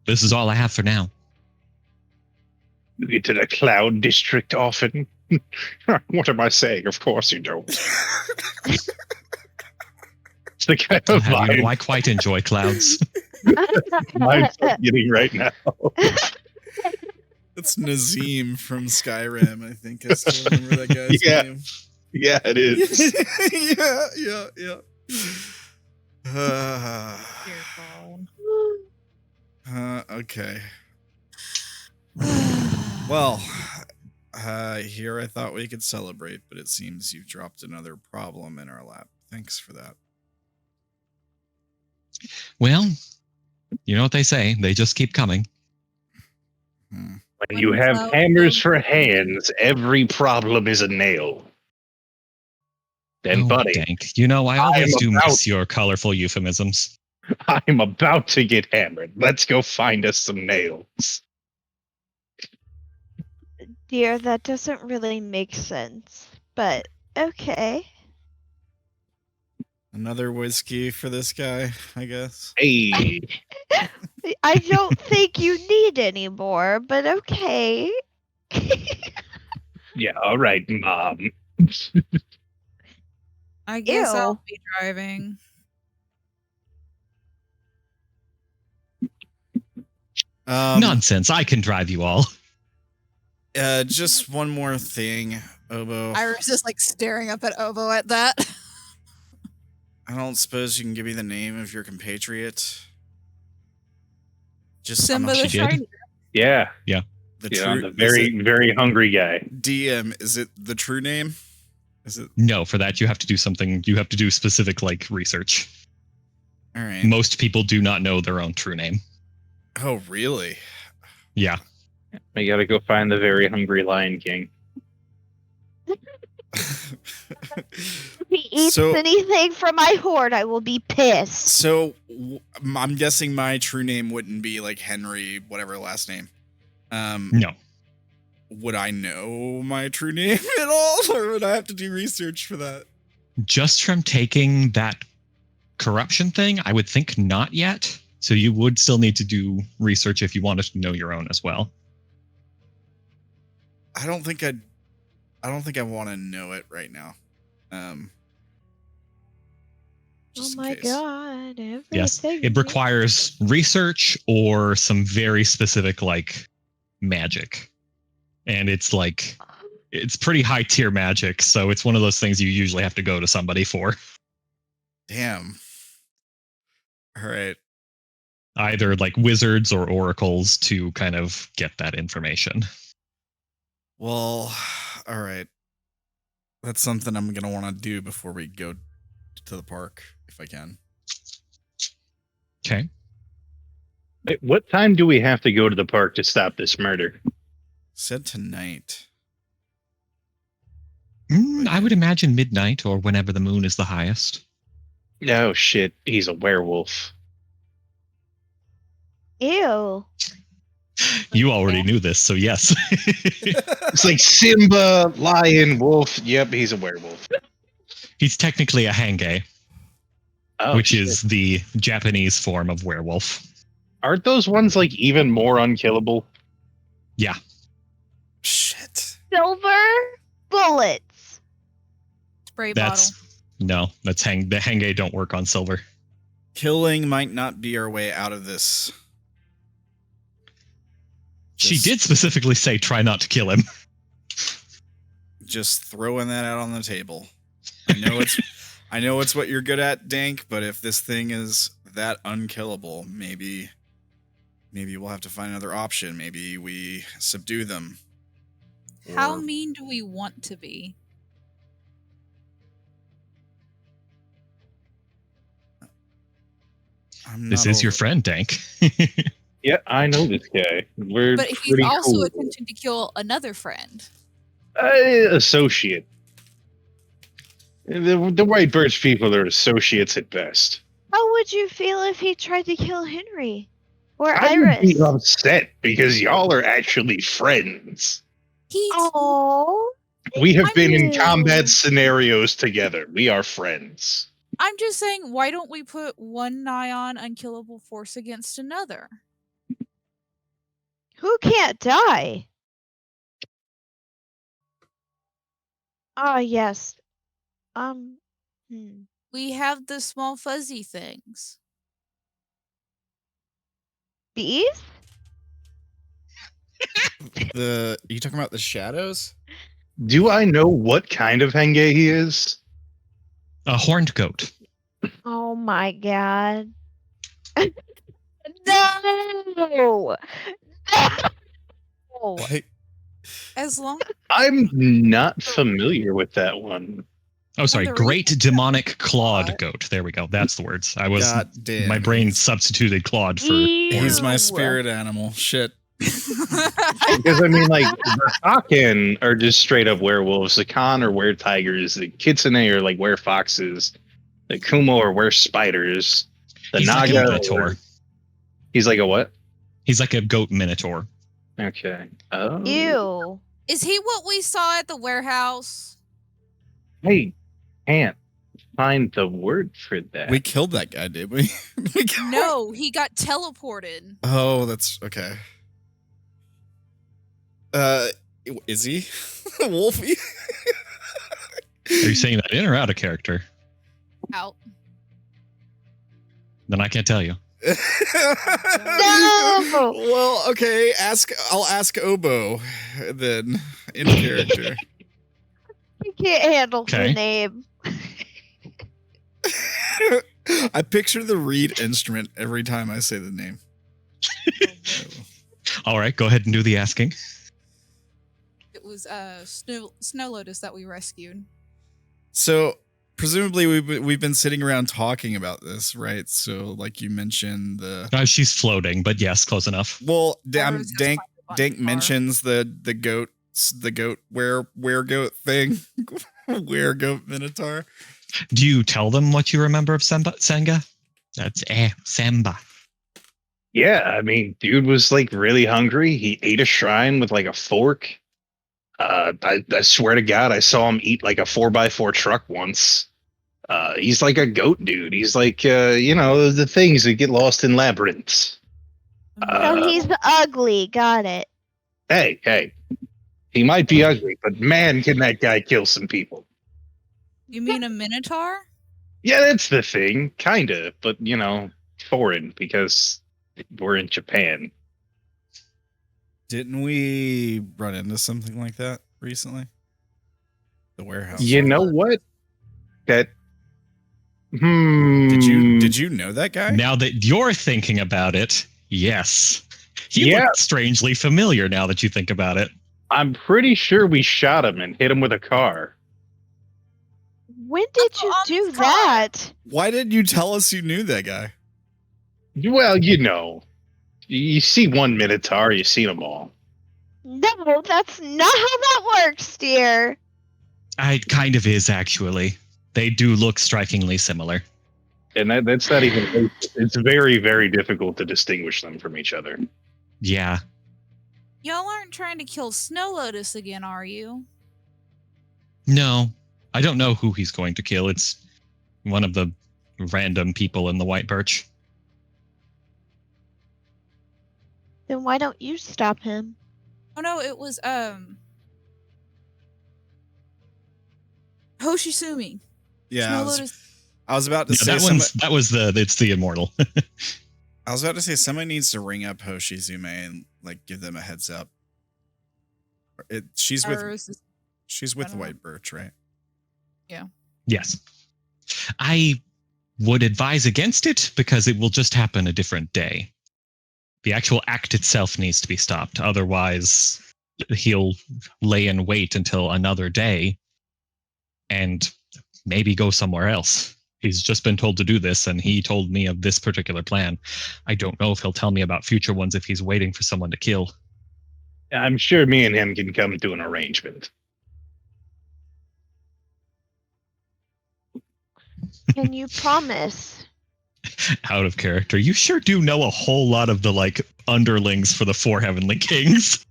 this is all I have for now. You get to the Cloud District often. What am I saying? Of course you don't. It's the kind I'll of have you know, vibe I quite enjoy clouds. I'm getting right now. That's Nazim from Skyrim, I think. I still remember that guy's Yeah. name. Yeah, it is. Yeah. Okay. Well, here I thought we could celebrate, but it seems you've dropped another problem in our lap. Thanks for that. Well, you know what they say. They just keep coming. When you have hammers for hands, every problem is a nail. Then, Oh, buddy, Dank. You know, I always am do about- miss your colorful euphemisms. I'm about to get hammered. Let's go find us some nails. Dear, that doesn't really make sense. But okay. Another whiskey for this guy, I guess. Hey, I don't think you need any more, but okay. yeah, all right, Mom. I guess Ew. I'll be driving. Nonsense. I can drive you all. Just one more thing, Obo. Iris is like staring up at Obo at that. I don't suppose you can give me the name of your compatriot. Just Simba she the did. Shiny. Yeah, the the true very hungry guy. DM. Is it the true name? Is it No, for that you have to do something. You have to do specific like research. all right? Most people do not know their own true name. Oh, really? Yeah. We gotta go find the very hungry Lion King. If he eats So- anything from my hoard, I will be pissed. So I'm guessing my true name wouldn't be like Henry, whatever last name. No. Would I know my true name at all, or would I have to do research for that? Just from taking that corruption thing, I would think not yet. So you would still need to do research if you wanted to know your own as well. I don't think I want to know it right now. Oh Just in my case. god! Yes, Everything. it requires research or some very specific like magic, and it's like it's pretty high tier magic. So it's one of those things you usually have to go to somebody for. Damn. All right. Either like wizards or oracles to kind of get that information. Well, all right. That's something I'm going to want to do before we go to the park, if I can. Okay. Wait, what time do we have to go to the park to stop this murder? Said tonight. I would imagine midnight or whenever the moon is the highest. Oh shit, he's a werewolf. Ew. You already knew this, so yes. It's like Simba, lion, wolf. Yep, he's a werewolf. He's technically a hangei, Oh, which shit. is the Japanese form of werewolf. Aren't those ones like even more unkillable? Yeah. Shit. Silver bullets. Spray bottle. The hangei don't work on silver. Killing might not be our way out of this. She did specifically say try not to kill him. Just throwing that out on the table. I know it's what you're good at, Dank, but if this thing is that unkillable, maybe we'll have to find another option. Maybe we subdue them. How Or- mean do we want to be? This is your friend, Dank. Yeah, I know this guy. We're But he's pretty also cool. attempting to kill another friend. Associate. The White Birch people are associates at best. How would you feel if he tried to kill Henry or I would Iris? be upset because y'all are actually friends. He's Oh, We have I been in knew. combat scenarios together. We are friends. I'm just saying, why don't we put one nigh unkillable force against another? who can't die? Ah, yes. We have the small fuzzy things. Bees? Are you talking about the shadows? Do I know what kind of henge he is? A horned goat. Oh my god. No! No! As long I'm not familiar with that one. Oh, sorry. the Great demonic clawed Clawed. goat. There we go. That's the words. I was God damn. my brain substituted clawed for He's my Ew. spirit animal. Shit. Because I mean, like the Aken are just straight up werewolves. The Khan are were tigers. The Kitsune are like were foxes. The Kumo are were spiders. The He's like a Naga. minotaur. He's like a what? He's like a goat minotaur. Okay. Oh. Ew. is he what we saw at the warehouse? Hey, can't find the word for that. We killed that guy, did we? We killed- No, he got teleported. Oh, that's okay. Is he? Wolfy? Are you saying that in or out of character? Out. Then I can't tell you. No! Well, okay. I'll ask Oboe then in character. I can't handle Okay. the name. I picture the reed instrument every time I say the name. All right, go ahead and do the asking. It was Snow Lotus that we rescued. So presumably we've been sitting around talking about this, right? So like you mentioned the She's floating, but yes, close enough. well, Everyone's just Dank finding a Dank car. mentions the goat where goat thing, where goat minotaur. Do you tell them what you remember of Senga? That's Samba. Yeah, I mean, dude was like really hungry. He ate a shrine with like a fork. I swear to God, I saw him eat like a 4x4 truck once. He's like a goat dude. He's like, the things that get lost in labyrinths. So he's ugly. Got it. Hey, He might be ugly, but man, can that guy kill some people. You mean a minotaur? Yeah, that's the thing. Kinda, but, foreign, because we're in Japan. Didn't we run into something like that recently? The warehouse. You know what? That... Did you know that guy? Now that you're thinking about it, yes. He Yeah. looked strangely familiar now that you think about it. I'm pretty sure we shot him and hit him with a car. When did you do that? Why didn't you tell us you knew that guy? Well, you see one Minotaur, you seen them all. No, that's not how that works, dear. It kind of is, actually. They do look strikingly similar. And that's not even... It's very, very difficult to distinguish them from each other. Yeah. Y'all aren't trying to kill Snow Lotus again, are you? No, I don't know who he's going to kill. It's one of the random people in the White Birch. Then why don't you stop him? Oh no, it was Hoshisumi. Yeah, Snow Lotus. I was about to say it's the immortal. I was about to say somebody needs to ring up Hoshizume and give them a heads up. She's with the White Birch, right? Yeah. Yes. I would advise against it because it will just happen a different day. The actual act itself needs to be stopped. Otherwise, he'll lay in wait until another day and maybe go somewhere else. He's just been told to do this, and he told me of this particular plan. I don't know if he'll tell me about future ones if he's waiting for someone to kill. I'm sure me and him can come to an arrangement. Can you promise? Out of character. You sure do know a whole lot of the underlings for the 4 Heavenly Kings.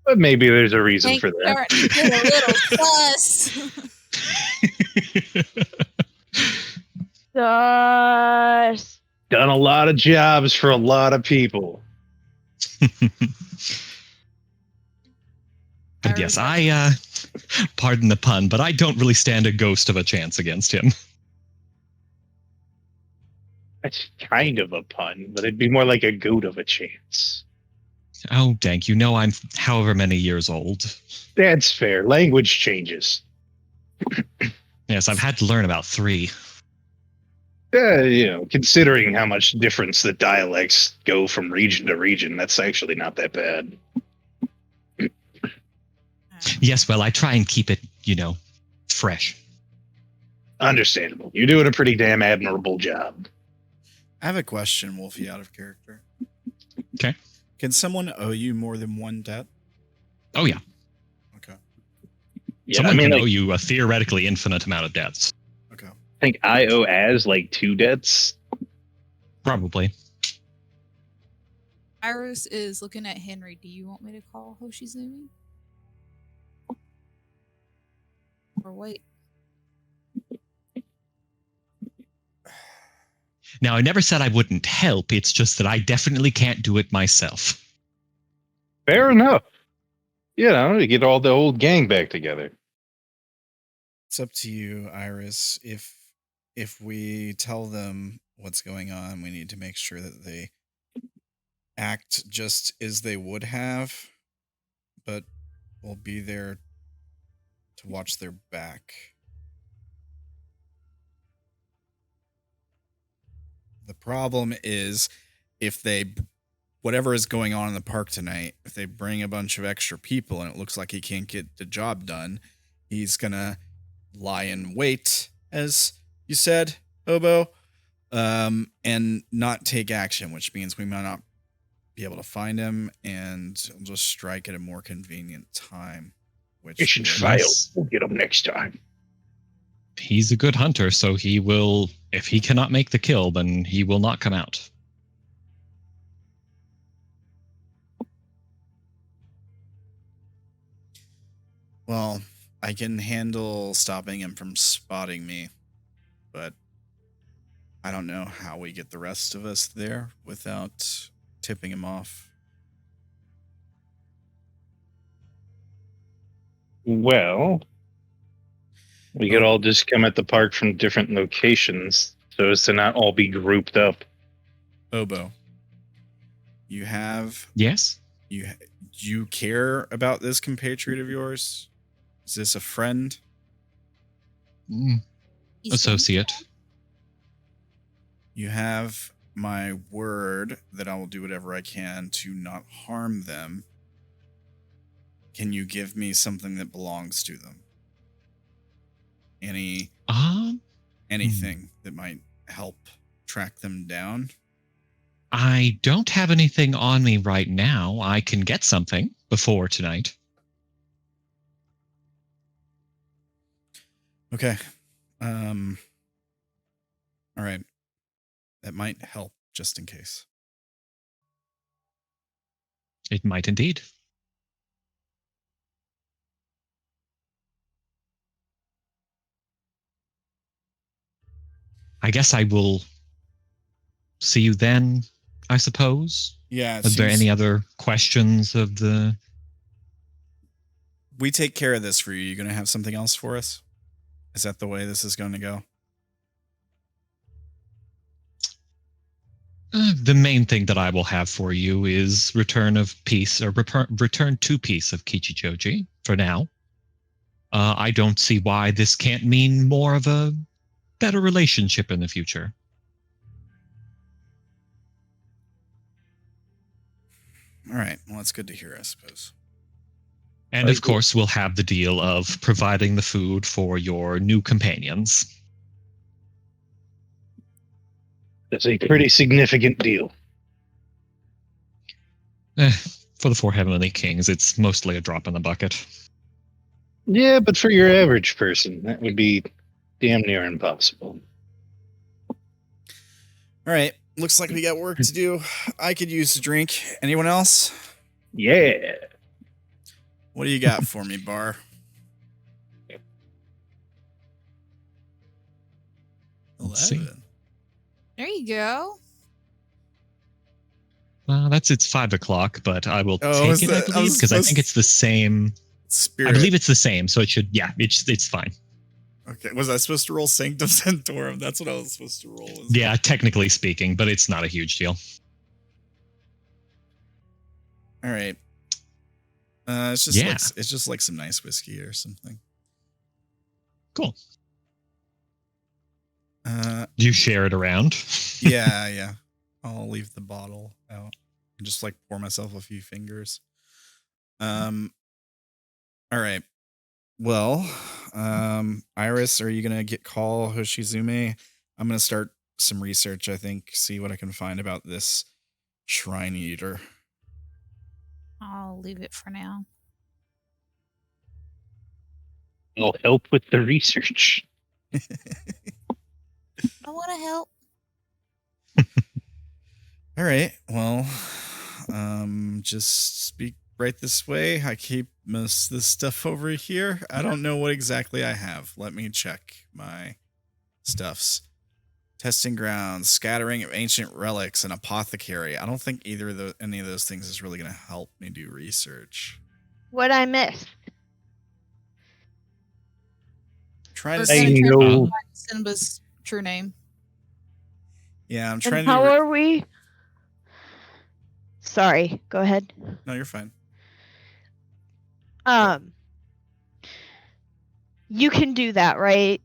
But maybe there's a reason for that. A little sus. Done a lot of jobs for a lot of people. But yes, pardon the pun, but I don't really stand a ghost of a chance against him. That's kind of a pun, but it'd be more like a goat of a chance. Oh, Dank, I'm however many years old. That's fair. Language changes. Yes, I've had to learn about 3. Considering how much difference the dialects go from region to region, that's actually not that bad. Yes, well, I try and keep it, fresh. Understandable. You're doing a pretty damn admirable job. I have a question, Wolfy, out of character. Okay. Can someone owe you more than one debt? Oh, yeah. Okay. Yeah, Someone can owe you a theoretically infinite amount of debts. Okay. I think I owe Az 2 debts. Probably. Iris is looking at Henry. Do you want me to call Hoshizumi? Or wait? Now, I never said I wouldn't help. It's just that I definitely can't do it myself. Fair enough. To get all the old gang back together. It's up to you, Iris. If we tell them what's going on, we need to make sure that they act just as they would have, but we'll be there to watch their back. The problem is whatever is going on in the park tonight, if they bring a bunch of extra people and it looks like he can't get the job done, he's gonna lie in wait, as you said, Hobo, and not take action, which means we might not be able to find him, and we'll just strike at a more convenient time. Mission failed. We'll get him next time. He's a good hunter, so he will, if he cannot make the kill, then he will not come out. Well, I can handle stopping him from spotting me, but I don't know how we get the rest of us there without tipping him off. Well, we could all just come at the park from different locations so as to not all be grouped up. Obo, you have Yes? you care about this compatriot of yours? Is this a friend? Associate. You have my word that I will do whatever I can to not harm them. Can you give me something that belongs to them? Anything that might help track them down? I don't have anything on me right now. I can get something before tonight. Okay. All right. That might help just in case. It might indeed. I guess I will see you then, I suppose. Yeah. Are there any other questions of the... We take care of this for you. You going to have something else for us? Is that the way this is going to go? The main thing that I will have for you is return of peace, or return to peace of Kichijoji for now. I don't see why this can't mean more of a better relationship in the future. All right. Well, that's good to hear, I suppose. And of course, we'll have the deal of providing the food for your new companions. That's a pretty significant deal. For the 4 Heavenly Kings, it's mostly a drop in the bucket. Yeah, but for your average person, that would be damn near impossible. All right. Looks like we got work to do. I could use a drink. Anyone else? Yeah. What do you got for me, Bar? Let's see. 11. There you go. It's 5 o'clock, but I will Oh, take it, I believe, because I think it's the same. Spirit. I believe it's the same, so it should, it's fine. Okay, was I supposed to roll Sanctum Sanctorum? That's what I was supposed to roll. Yeah, technically speaking, but it's not a huge deal. All right. It's just like some nice whiskey or something. Cool. You share it around? Yeah. I'll leave the bottle out and just like pour myself a few fingers. All right. Well, Iris, are you gonna call Hoshizume? I'm gonna start some research, I think, see what I can find about this shrine eater. I'll leave it for now. I'll help with the research. I want to help. All right. Well, just speak right this way. I keep most of this stuff over here. I don't know what exactly I have. Let me check my stuffs. Testing grounds, scattering of ancient relics, and apothecary. I don't think any of those things is really going to help me do research. What I missed? Trying We're to gonna see. try to find Simba's true name. Yeah, I'm trying And to. how are we? Sorry, go ahead. No, you're fine. You can do that, right?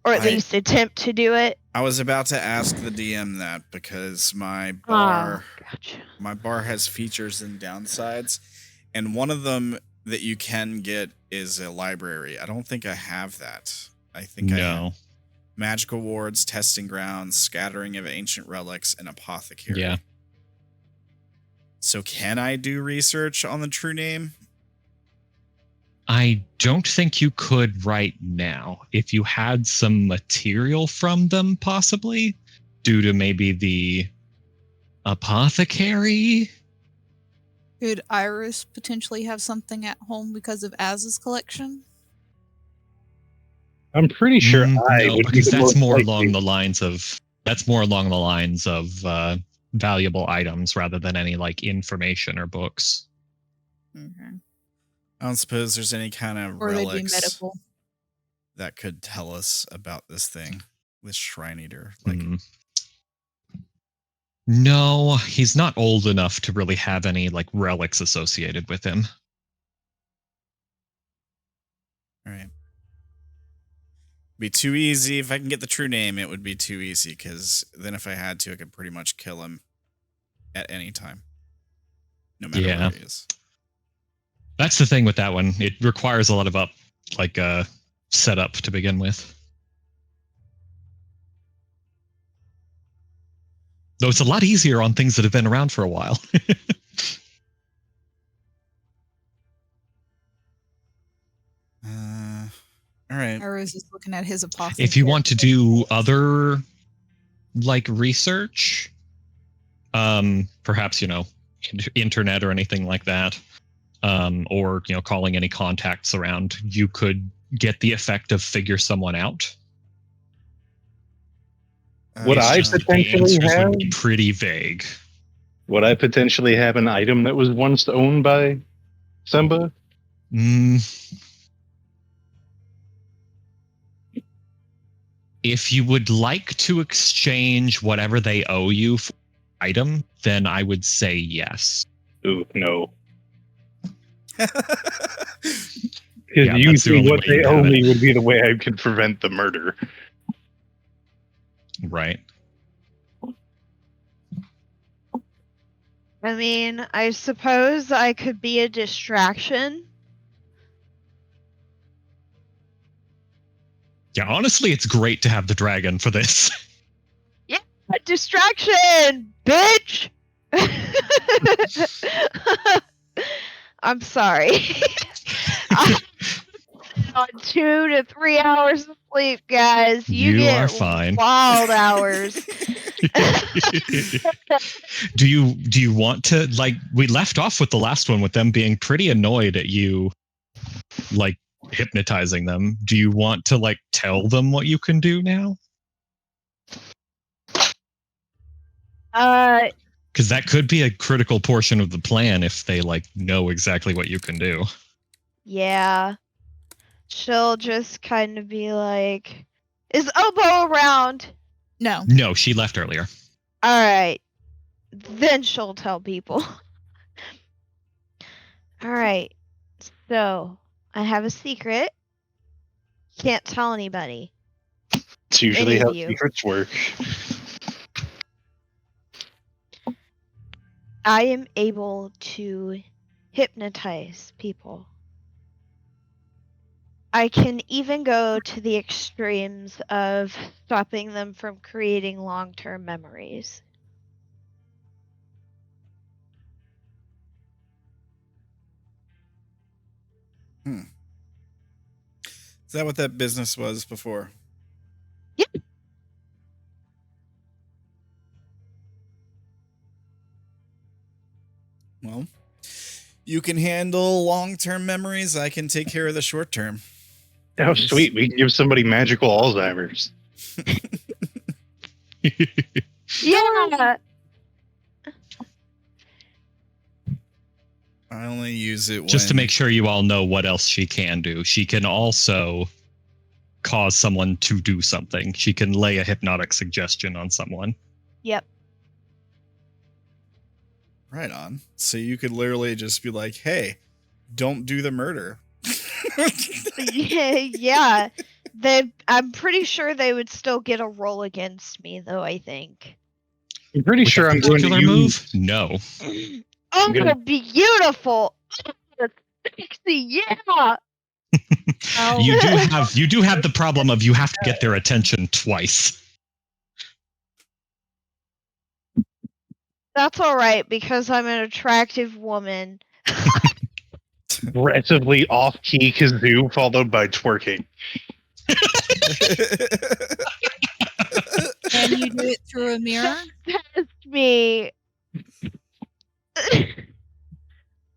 Or at least attempt to do it. I was about to ask the DM that because my bar has features and downsides, and one of them that you can get is a library. I don't think I have that. I think I have magical wards, testing grounds, scattering of ancient relics, and apothecary. Yeah. So can I do research on the true name? I don't think you could right now. If you had some material from them, possibly, due to maybe the apothecary. Could Iris potentially have something at home because of Az's collection? I'm pretty sure I no, would because be the that's most more likely. along the lines of valuable items rather than any like information or books. Okay. I don't suppose there's any kind of Or they'd be relics medical. that could tell us about this thing, this shrine eater. Like, No, he's not old enough to really have any like relics associated with him. all right. Be too easy. If I can get the true name, it would be too easy, because then if I had to, I could pretty much kill him at any time. No matter where he is. That's the thing with that one. It requires a lot of setup to begin with. Though it's a lot easier on things that have been around for a while. All right. Arrows is looking at his apothecary. If you want to do other like research, perhaps, internet or anything like that, or, calling any contacts around, you could get the effect of figure someone out. Would I potentially have? Would be pretty vague. Would I potentially have an item that was once owned by Simba? If you would like to exchange whatever they owe you for an item, then I would say yes. Ooh, no. Because usually what they owe me would be the way I could prevent the murder. Right. I mean, I suppose I could be a distraction. Yeah, honestly, it's great to have the dragon for this. Yeah, distraction, bitch! I'm sorry. On 2 to 3 hours of sleep, guys. You get are fine. Wild hours. Do you want to, like, we left off with the last one with them being pretty annoyed at you, like, hypnotizing them. Do you want to, like, tell them what you can do now? Because that could be a critical portion of the plan if they, like, know exactly what you can do. Yeah. She'll just kind of be like, is Obo around? No, she left earlier. Alright. Then she'll tell people. Alright. So, I have a secret. Can't tell anybody. It's usually how secrets work. I am able to hypnotize people. I can even go to the extremes of stopping them from creating long-term memories. Is that what that business was before? Yep. Well, you can handle long-term memories. I can take care of the short-term. Oh, sweet. We can give somebody magical Alzheimer's. Yeah. I only use it just to make sure you all know what else she can do. She can also cause someone to do something. She can lay a hypnotic suggestion on someone. Yep. Right on. So you could literally just be like, hey, don't do the murder. Yeah. I'm pretty sure they would still get a roll against me, though, I think. I'm pretty sure I'm going to move? No. Oh, beautiful. Sexy, yeah. You do have the problem of you have to get their attention twice. That's all right, because I'm an attractive woman. Aggressively off-key kazoo followed by twerking. Can you do it through a mirror? That's me.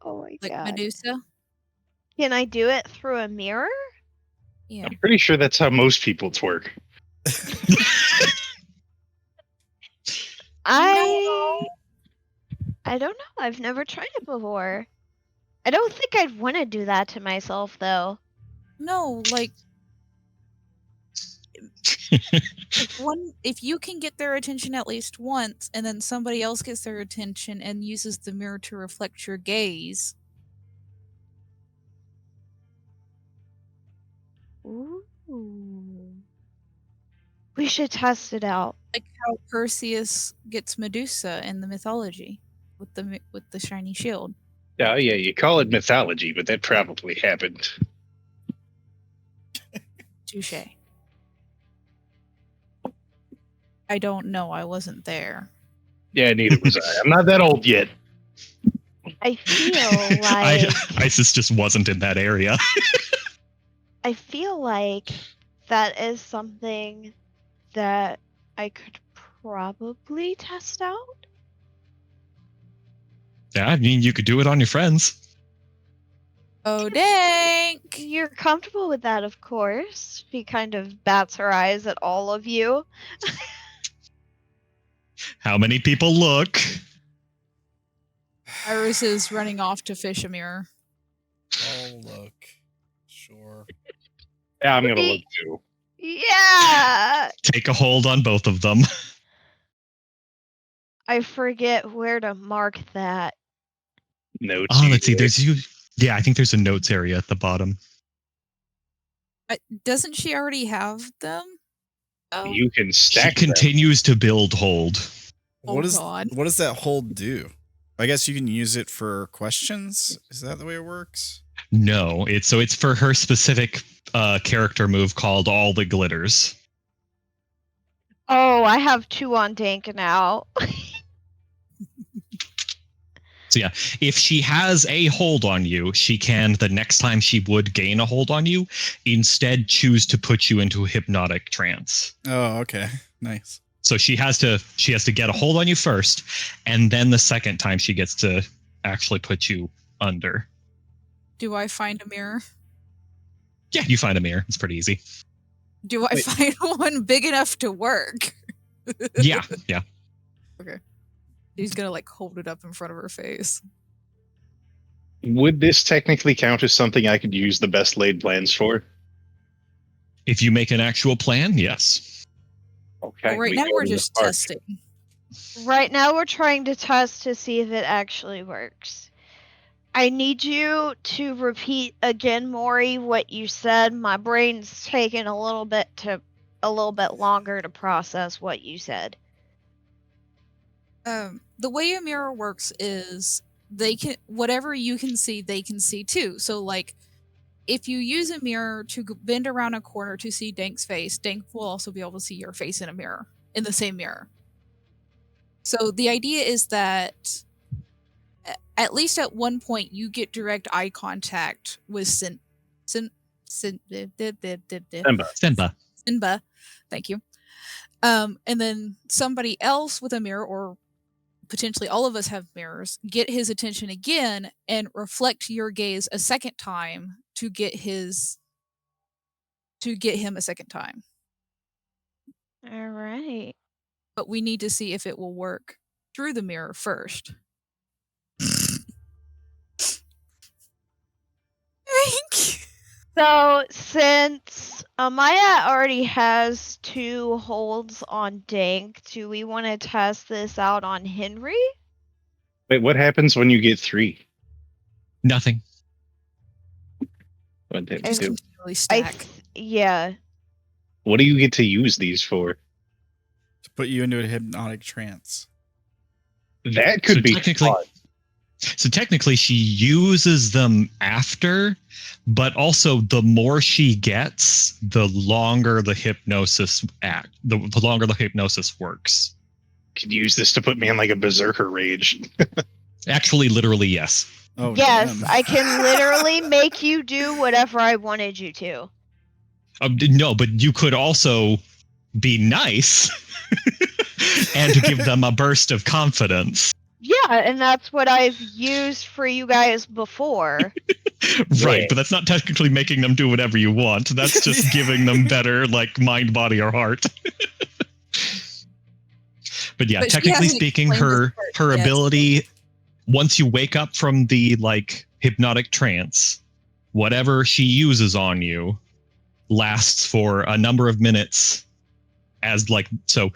Oh my like god. Medusa? Can I do it through a mirror? Yeah. I'm pretty sure that's how most people twerk. I don't know. I've never tried it before. I don't think I'd want to do that to myself, though. No, like if you can get their attention at least once, and then somebody else gets their attention and uses the mirror to reflect your gaze. Ooh. We should test it out. Like how Perseus gets Medusa in the mythology with the shiny shield. Yeah, you call it mythology, but that probably happened. Touche. I don't know. I wasn't there. Yeah, neither was I. I'm not that old yet. I feel like Isis just wasn't in that area. I feel like that is something that I could probably test out. Yeah, I mean, you could do it on your friends. Oh, Dank! You're comfortable with that, of course. She kind of bats her eyes at all of you. How many people look? Iris is running off to fish a mirror. Oh, look. Sure. Yeah, I'm gonna look too. Yeah! Take a hold on both of them. I forget where to mark that. Notes. Oh, let's see. Yeah, I think there's a notes area at the bottom. Doesn't she already have them? Oh, You can She stack them. continues to build hold. Oh, God. What does that hold do? I guess you can use it for questions. Is that the way it works? No, it's for her specific character move called All the Glitters. Oh, I have 2 on Dank now. So yeah, if she has a hold on you, she can, the next time she would gain a hold on you, instead choose to put you into a hypnotic trance. Oh, okay. Nice. So she has to get a hold on you first, and then the second time she gets to actually put you under. Do I find a mirror? Yeah, you find a mirror. It's pretty easy. Do I find one big enough to work? Yeah. Okay. He's gonna hold it up in front of her face. Would this technically count as something I could use the best laid plans for? If you make an actual plan, yes. Okay. Well, right now we're just testing. Right now we're trying to test to see if it actually works. I need you to repeat again, Mori, what you said. My brain's taking a little bit longer to process what you said. The way a mirror works is whatever you can see, they can see too. So if you use a mirror to bend around a corner to see Dank's face, Dank will also be able to see your face in the same mirror. So the idea is that at least at one point you get direct eye contact with Simba. Thank you. And then somebody else with a mirror, or potentially all of us have mirrors, get his attention again and reflect your gaze a second time to get him a second time. All right. But we need to see if it will work through the mirror first. So since Amaya already has 2 holds on Dank, do we want to test this out on Henry? Wait, what happens when you get 3? Nothing. What did Just you do? continually stack. Yeah. What do you get to use these for? To put you into a hypnotic trance. That could be technically, fun. So technically she uses them after, but also the more she gets, the longer the hypnosis the longer the hypnosis works. Could use this to put me in a berserker rage. Actually, literally, yes. Oh, Yes, damn. I can literally make you do whatever I wanted you to. No, but you could also be nice and give them a burst of confidence. Yeah, and that's what I've used for you guys before. Right, Yeah. but that's not technically making them do whatever you want. That's just giving them better, mind, body, or heart. But yeah, But she technically hasn't speaking, explained her this part yet. ability once you wake up from the like hypnotic trance, whatever she uses on you lasts for a number of minutes. As like, so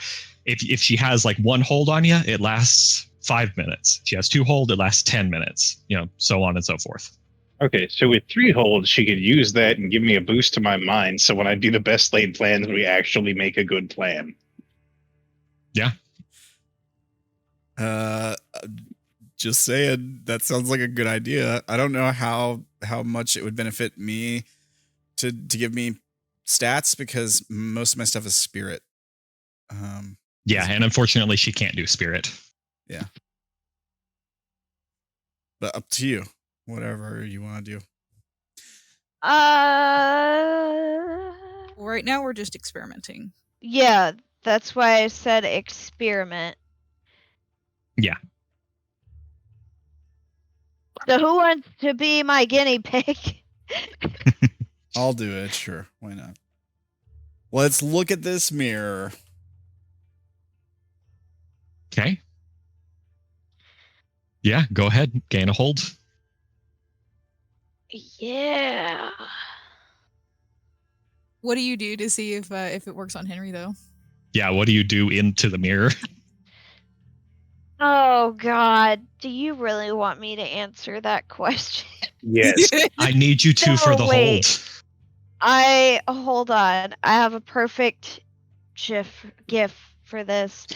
if she has like one hold on you, it lasts 5 minutes. If she has 2 hold, it lasts 10 minutes. So on and so forth. Okay, so with 3 holds, she could use that and give me a boost to my mind. So when I do the best laid plans, we actually make a good plan. Yeah. Just saying, that sounds like a good idea. I don't know how much it would benefit me to give me stats because most of my stuff is spirit. Yeah, and unfortunately, she can't do spirit. Yeah. But up to you. Whatever you want to do. Right now, we're just experimenting. Yeah, that's why I said experiment. Yeah. So who wants to be my guinea pig? I'll do it, sure. Why not? Let's look at this mirror. Okay. Yeah, go ahead. Gain a hold. Yeah. What do you do to see if it works on Henry, though? Yeah, what do you do into the mirror? Oh, God. Do you really want me to answer that question? Yes. I need you to No, for the wait. hold. Hold on. I have a perfect gif for this.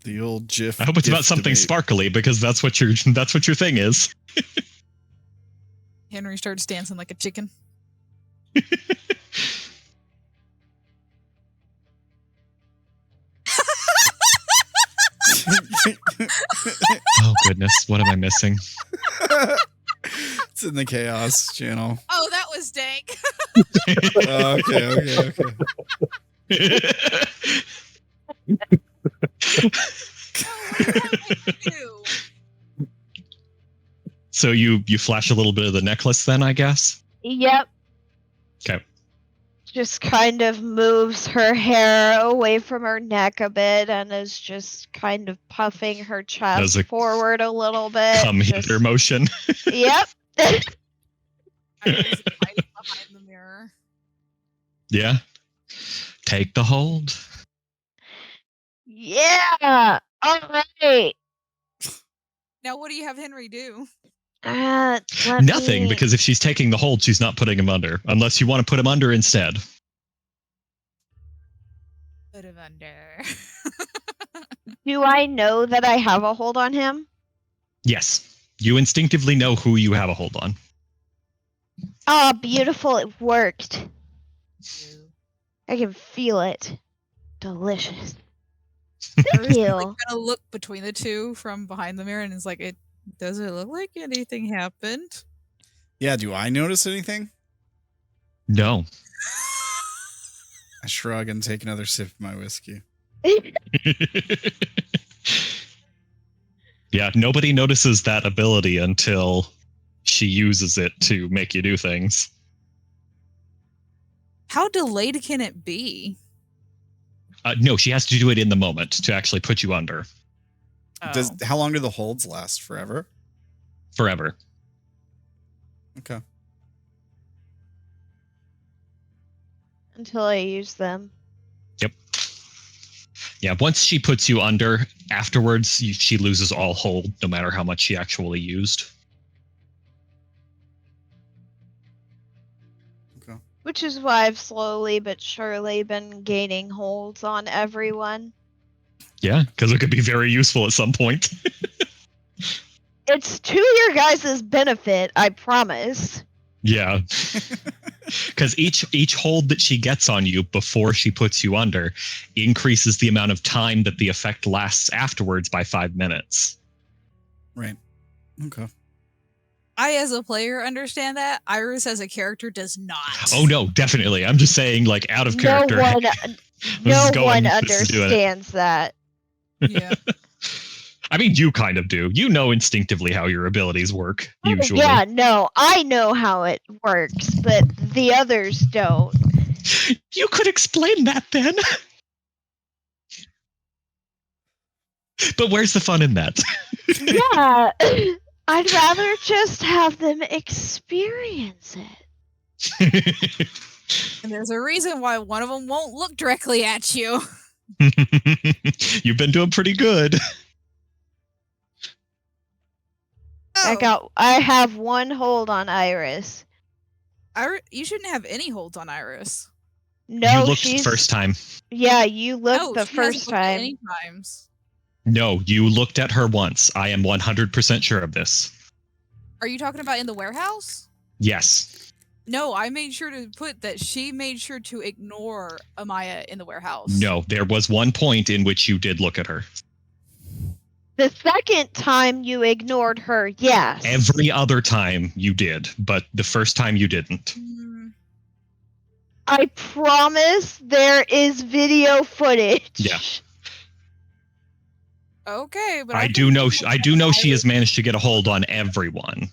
The old GIF. I hope it's about GIF something debate. sparkly because that's what your thing is. Henry starts dancing like a chicken. Oh goodness, what am I missing? It's in the chaos channel. Oh, that was Dank. Okay. So you flash a little bit of the necklace then, I guess? Yep. Okay. Just kind of moves her hair away from her neck a bit and is just kind of puffing her chest forward a little bit. Come hither motion. Yep. I was hiding behind the mirror. Yeah. Take the hold. Yeah. All right. Now, what do you have Henry do? Nothing, because if she's taking the hold, she's not putting him under. Unless you want to put him under instead. Put him under. Do I know that I have a hold on him? Yes. You instinctively know who you have a hold on. Oh, beautiful. It worked. I can feel it. Delicious. Thank you. Like, kind of look between the two from behind the mirror, and it's like, it doesn't look like anything happened. Yeah, do I notice anything? No. I shrug and take another sip of my whiskey. Yeah, nobody notices that ability until she uses it to make you do things. How delayed can it be? No, she has to do it in the moment to actually put you under. Oh. How long do the holds last? Forever? Forever. Okay. Until I use them. Yep. Yeah, once she puts you under, afterwards she loses all hold, no matter how much she actually used. Okay. Which is why I've slowly but surely been gaining holds on everyone. Yeah, because it could be very useful at some point. It's to your guys' benefit, I promise. Yeah. Because each hold that she gets on you before she puts you under increases the amount of time that the effect lasts afterwards by 5 minutes. Right. Okay. I, as a player, understand that. Iris, as a character, does not. Oh, no, definitely. I'm just saying, like, out of character. No one understands that. Yeah. I mean, you kind of do. You know instinctively how your abilities work, usually. Yeah, no, I know how it works, but the others don't. You could explain that then. But where's the fun in that? Yeah. I'd rather just have them experience it. And there's a reason why one of them won't look directly at you. You've been doing pretty good. I have one hold on Iris. You shouldn't have any holds on Iris. No, you looked she's the first time. Yeah, you looked No, the she hasn't first looked at time. any times. No, you looked at her once. I am 100% sure of this. Are you talking about in the warehouse? Yes. No, I made sure to put that she made sure to ignore Amaya in the warehouse. No, there was one point in which you did look at her. The second time you ignored her, yes. Every other time you did, but the first time you didn't. I promise there is video footage. Yeah. Okay, but I do know she has managed to get a hold on everyone.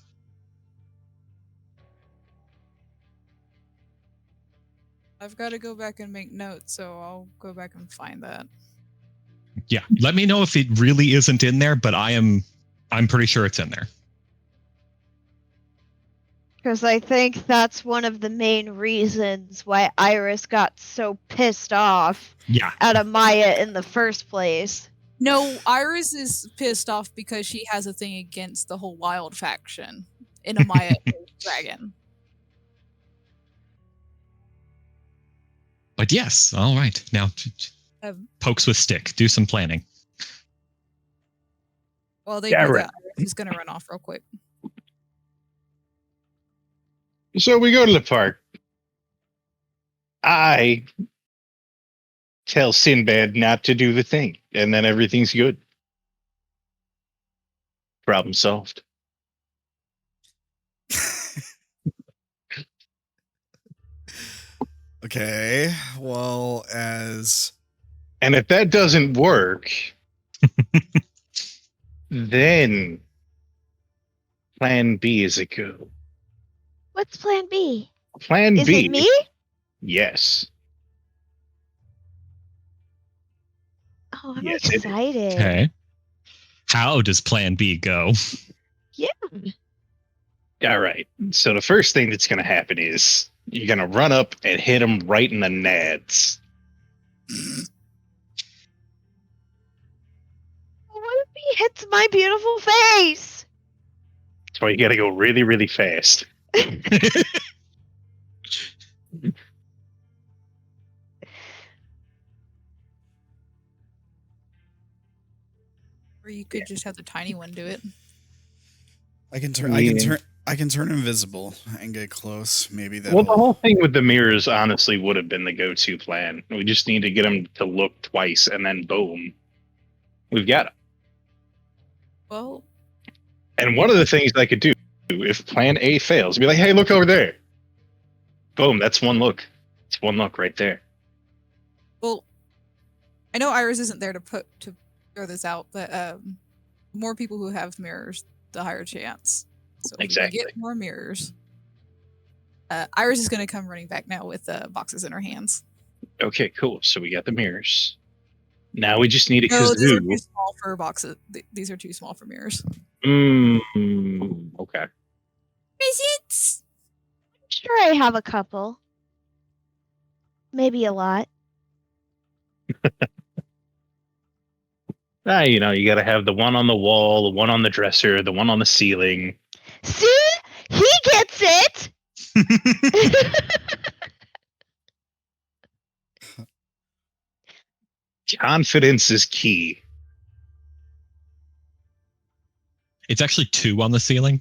I've got to go back and make notes, so I'll go back and find that. Yeah, let me know if it really isn't in there, but I'm pretty sure it's in there. Because I think that's one of the main reasons why Iris got so pissed off at Amaya in the first place. No, Iris is pissed off because she has a thing against the whole wild faction in Amaya Dragon. But yes, all right. Now, pokes with stick. Do some planning. Well, they do that. Iris is going to run off real quick. So we go to the park. I tell Sinbad not to do the thing, and then everything's good. Problem solved. Okay, well, And if that doesn't work, then Plan B is a go. What's Plan B? Plan Is B. it me? Yes. Oh, I'm Yes, excited. Okay. How does Plan B go? Yeah. All right. So the first thing that's going to happen is you're going to run up and hit him right in the nads. What if he hits my beautiful face? That's why you got to go really, really fast. Or you could just have the tiny one do it. I can turn invisible and get close. Maybe that. Well, the whole thing with the mirrors honestly would have been the go-to plan. We just need to get him to look twice, and then boom, we've got him. Well, and one of the things I could do if Plan A fails, be like, "Hey, look over there." Boom, that's one look. It's one look right there. Well, I know Iris isn't there to throw this out, but more people who have mirrors, the higher chance. So exactly. We get more mirrors. Iris is going to come running back now with boxes in her hands. Okay, cool. So we got the mirrors. Now we just need a kazoo. These are kazoo. too small for boxes. These are too small for mirrors. Okay. Visits. Sure, I have a couple. Maybe a lot. You know, you got to have the one on the wall, the one on the dresser, the one on the ceiling. See? He gets it! Confidence is key. It's actually 2 on the ceiling.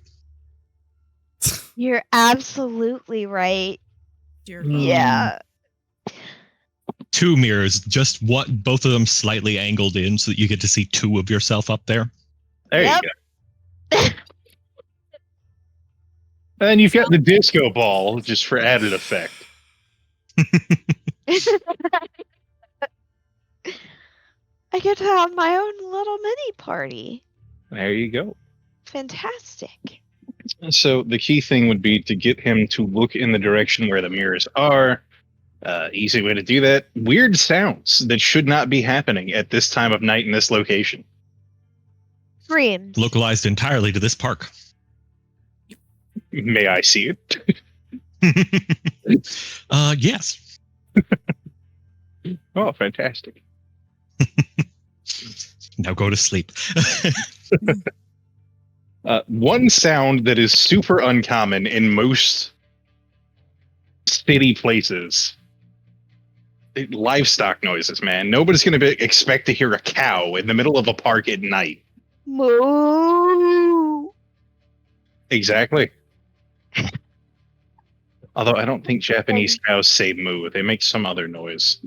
You're absolutely right. Yeah. 2 mirrors, just both of them slightly angled in so that you get to see 2 of yourself up there. There you go. And then you've got the disco ball just for added effect. I get to have my own little mini party. There you go. Fantastic. So the key thing would be to get him to look in the direction where the mirrors are. Easy way to do that. Weird sounds that should not be happening at this time of night in this location. Screams. Localized entirely to this park. May I see it? Yes. Oh, fantastic. Now go to sleep. One sound that is super uncommon in most city places. Livestock noises, man. Nobody's going to expect to hear a cow in the middle of a park at night. Moo. Exactly. Although I don't think Japanese cows say moo. They make some other noise.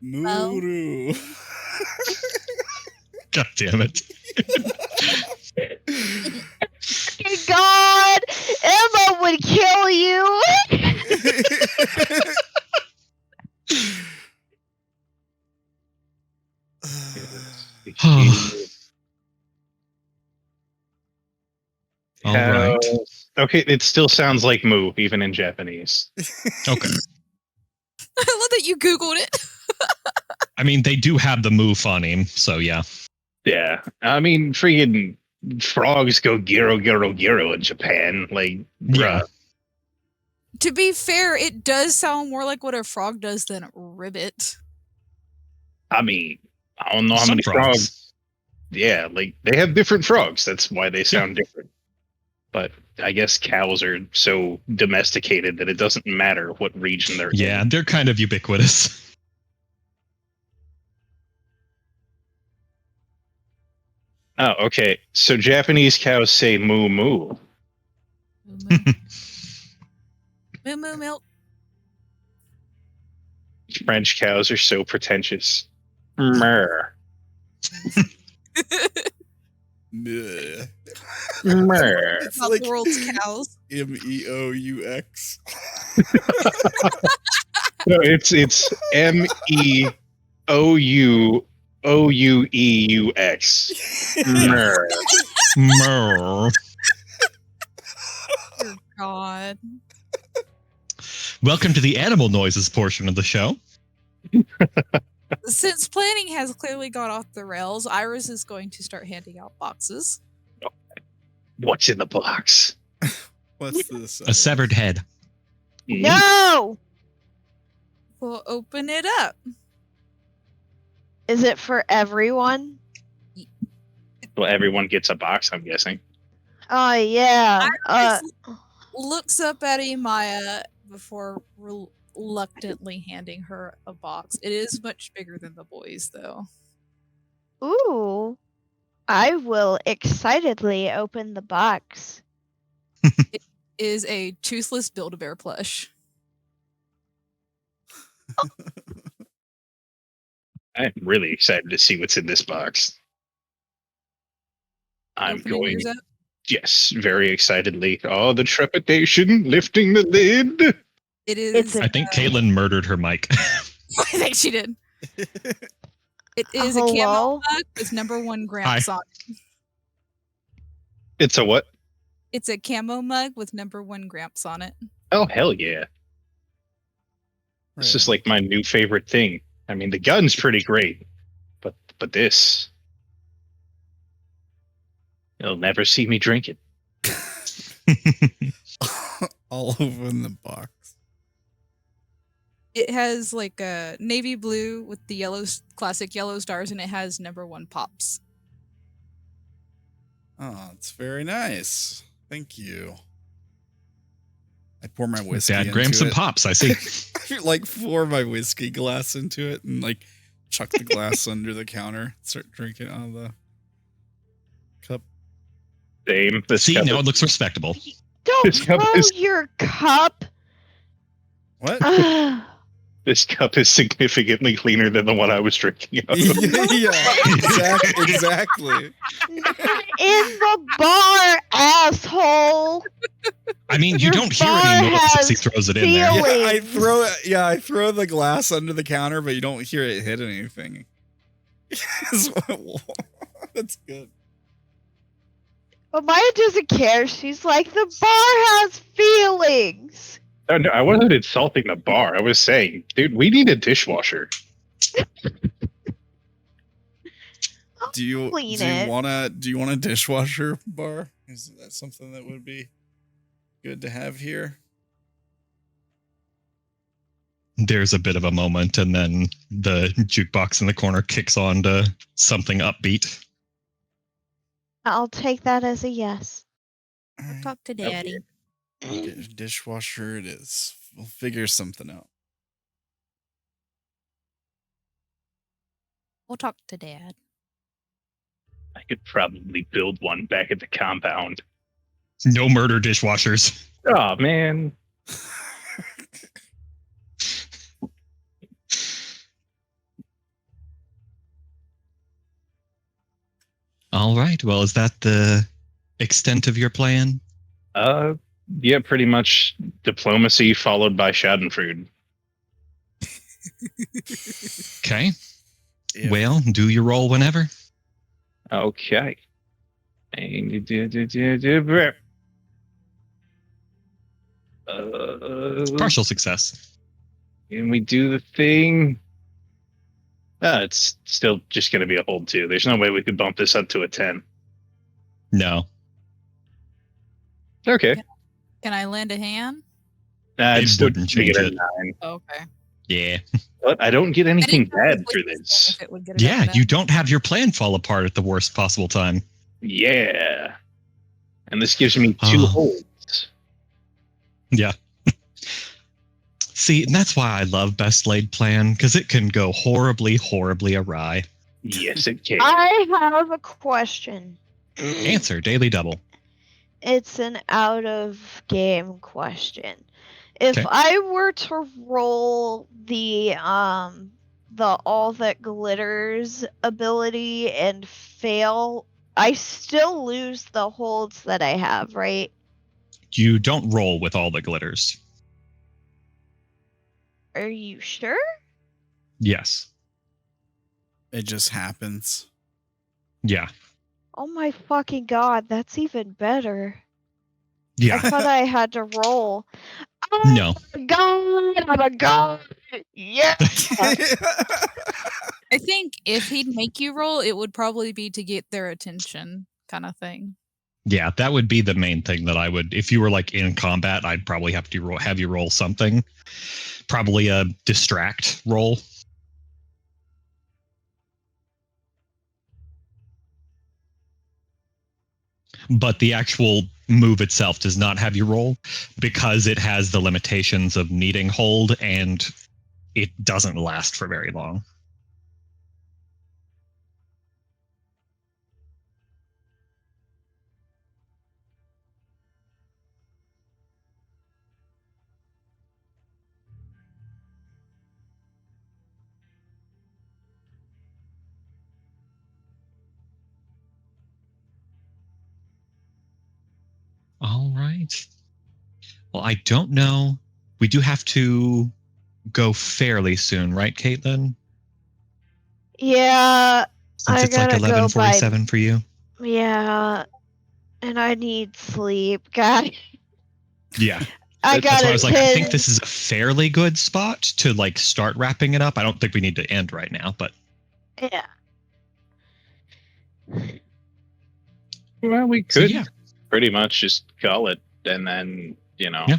Muru. God damn it. God, Emma would kill you. All right. Okay, it still sounds like moo, even in Japanese. Okay. I love that you Googled it. I mean, they do have the moo phoneme, so yeah. Yeah, I mean, freaking frogs go giro giro giro in Japan. Like, Yeah. bruh. To be fair, it does sound more like what a frog does than a ribbit. I mean, I don't know how Some many frogs. frogs. Yeah, like they have different frogs. That's why they sound different. But I guess cows are so domesticated that it doesn't matter what region they're Yeah, in. they're kind of ubiquitous. Oh, okay. So Japanese cows say moo moo. Moo moo. Moo moo milk. French cows are so pretentious. Mer. Meh. Mer. It's About like the world's cows. MEOUX. No, it's MEOUOUEUX. Mer. Murr. Dear God. Welcome to the animal noises portion of the show. Since planning has clearly gone off the rails, Iris is going to start handing out boxes. What's in the box? What's this? A severed head. No. We'll open it up. Is it for everyone? Well, everyone gets a box, I'm guessing. Oh yeah. Iris looks up at Amaya before reluctantly handing her a box. It is much bigger than the boys, though. Ooh. I will excitedly open the box. Is a toothless Build-A-Bear plush. I'm really excited to see what's in this box. I'm Opening going. yours up? Yes, very excitedly. Oh, the trepidation, lifting the lid. It is. It's a- I think Caitlin murdered her mic. I think she did. It is a Hello? camo mug with #1 Gramps on it. It's a what? It's a camo mug with #1 Gramps on it. Oh, hell yeah. This is like my new favorite thing. I mean, the gun's pretty great, but this, you'll never see me drink it. All over in the box. It has like a navy blue with the classic yellow stars, and it has #1 pops. Oh, it's very nice. Thank you. I pour my whiskey Dad into grams some it. pops, I see. I like pour my whiskey glass into it and like chuck the glass under the counter. Start drinking out of the cup. Same. This See, cup now is- it looks respectable. Don't This cup throw is- your cup. What? This cup is significantly cleaner than the one I was drinking out of. Yeah, exactly. In the bar, asshole. I mean, you Your don't hear bar any noise as he has throws it in there. feelings. I throw the glass under the counter, but you don't hear it hit anything. That's good. Amaya doesn't care. She's like, the bar has feelings. No, I wasn't insulting the bar. I was saying, dude, we need a dishwasher. Do you clean do you it. want a dishwasher bar? Is that something that would be good to have here? There's a bit of a moment, and then the jukebox in the corner kicks on to something upbeat. I'll take that as a yes. All I'll right. talk to Daddy. Dishwasher it is. We'll figure something out. We'll talk to Dad. I could probably build one back at the compound. No murder dishwashers. Oh man. All right. Well, is that the extent of your plan? Yeah, pretty much diplomacy followed by Schadenfreude. Okay. Yeah. Well, do your roll whenever. Okay. Partial success. And we do the thing. It's still just going to be a hold 2. There's no way we could bump this up to a 10. No. Okay. Can I lend a hand? It It still wouldn't should get change a it. 9. Okay. Yeah. But I don't get I anything didn't know if bad it for was this. if it would get it Yeah, up you don't have your plan fall apart at the worst possible time. Yeah. And this gives me 2 Oh. holds. Yeah. See, and that's why I love Best Laid Plan, because it can go horribly, horribly awry. Yes, it can. I have a question. Answer, daily double. It's an out of game question. If Okay. I were to roll the all that glitters ability and fail, I still lose the holds that I have, right? You don't roll with all the glitters. Are you sure? Yes. It just happens. Yeah. Oh my fucking god, that's even better. Yeah. I thought I had to roll. Oh No. my god, I'm a god. Yeah. I think if he'd make you roll, it would probably be to get their attention, kind of thing. Yeah, that would be the main thing that I would, if you were like in combat, I'd probably have to have you roll something. Probably a distract roll. But the actual move itself does not have you roll because it has the limitations of needing hold and it doesn't last for very long. All right. Well, I don't know. We do have to go fairly soon, right, Caitlin? Yeah, Since I it's like gotta go by. 11:47 for you. Yeah, and I need sleep, God. Yeah. I That's got why I it. was like, I think this is a fairly good spot to like start wrapping it up. I don't think we need to end right now, but Yeah. Well, we so could yeah. pretty much just call it, and then, Yeah.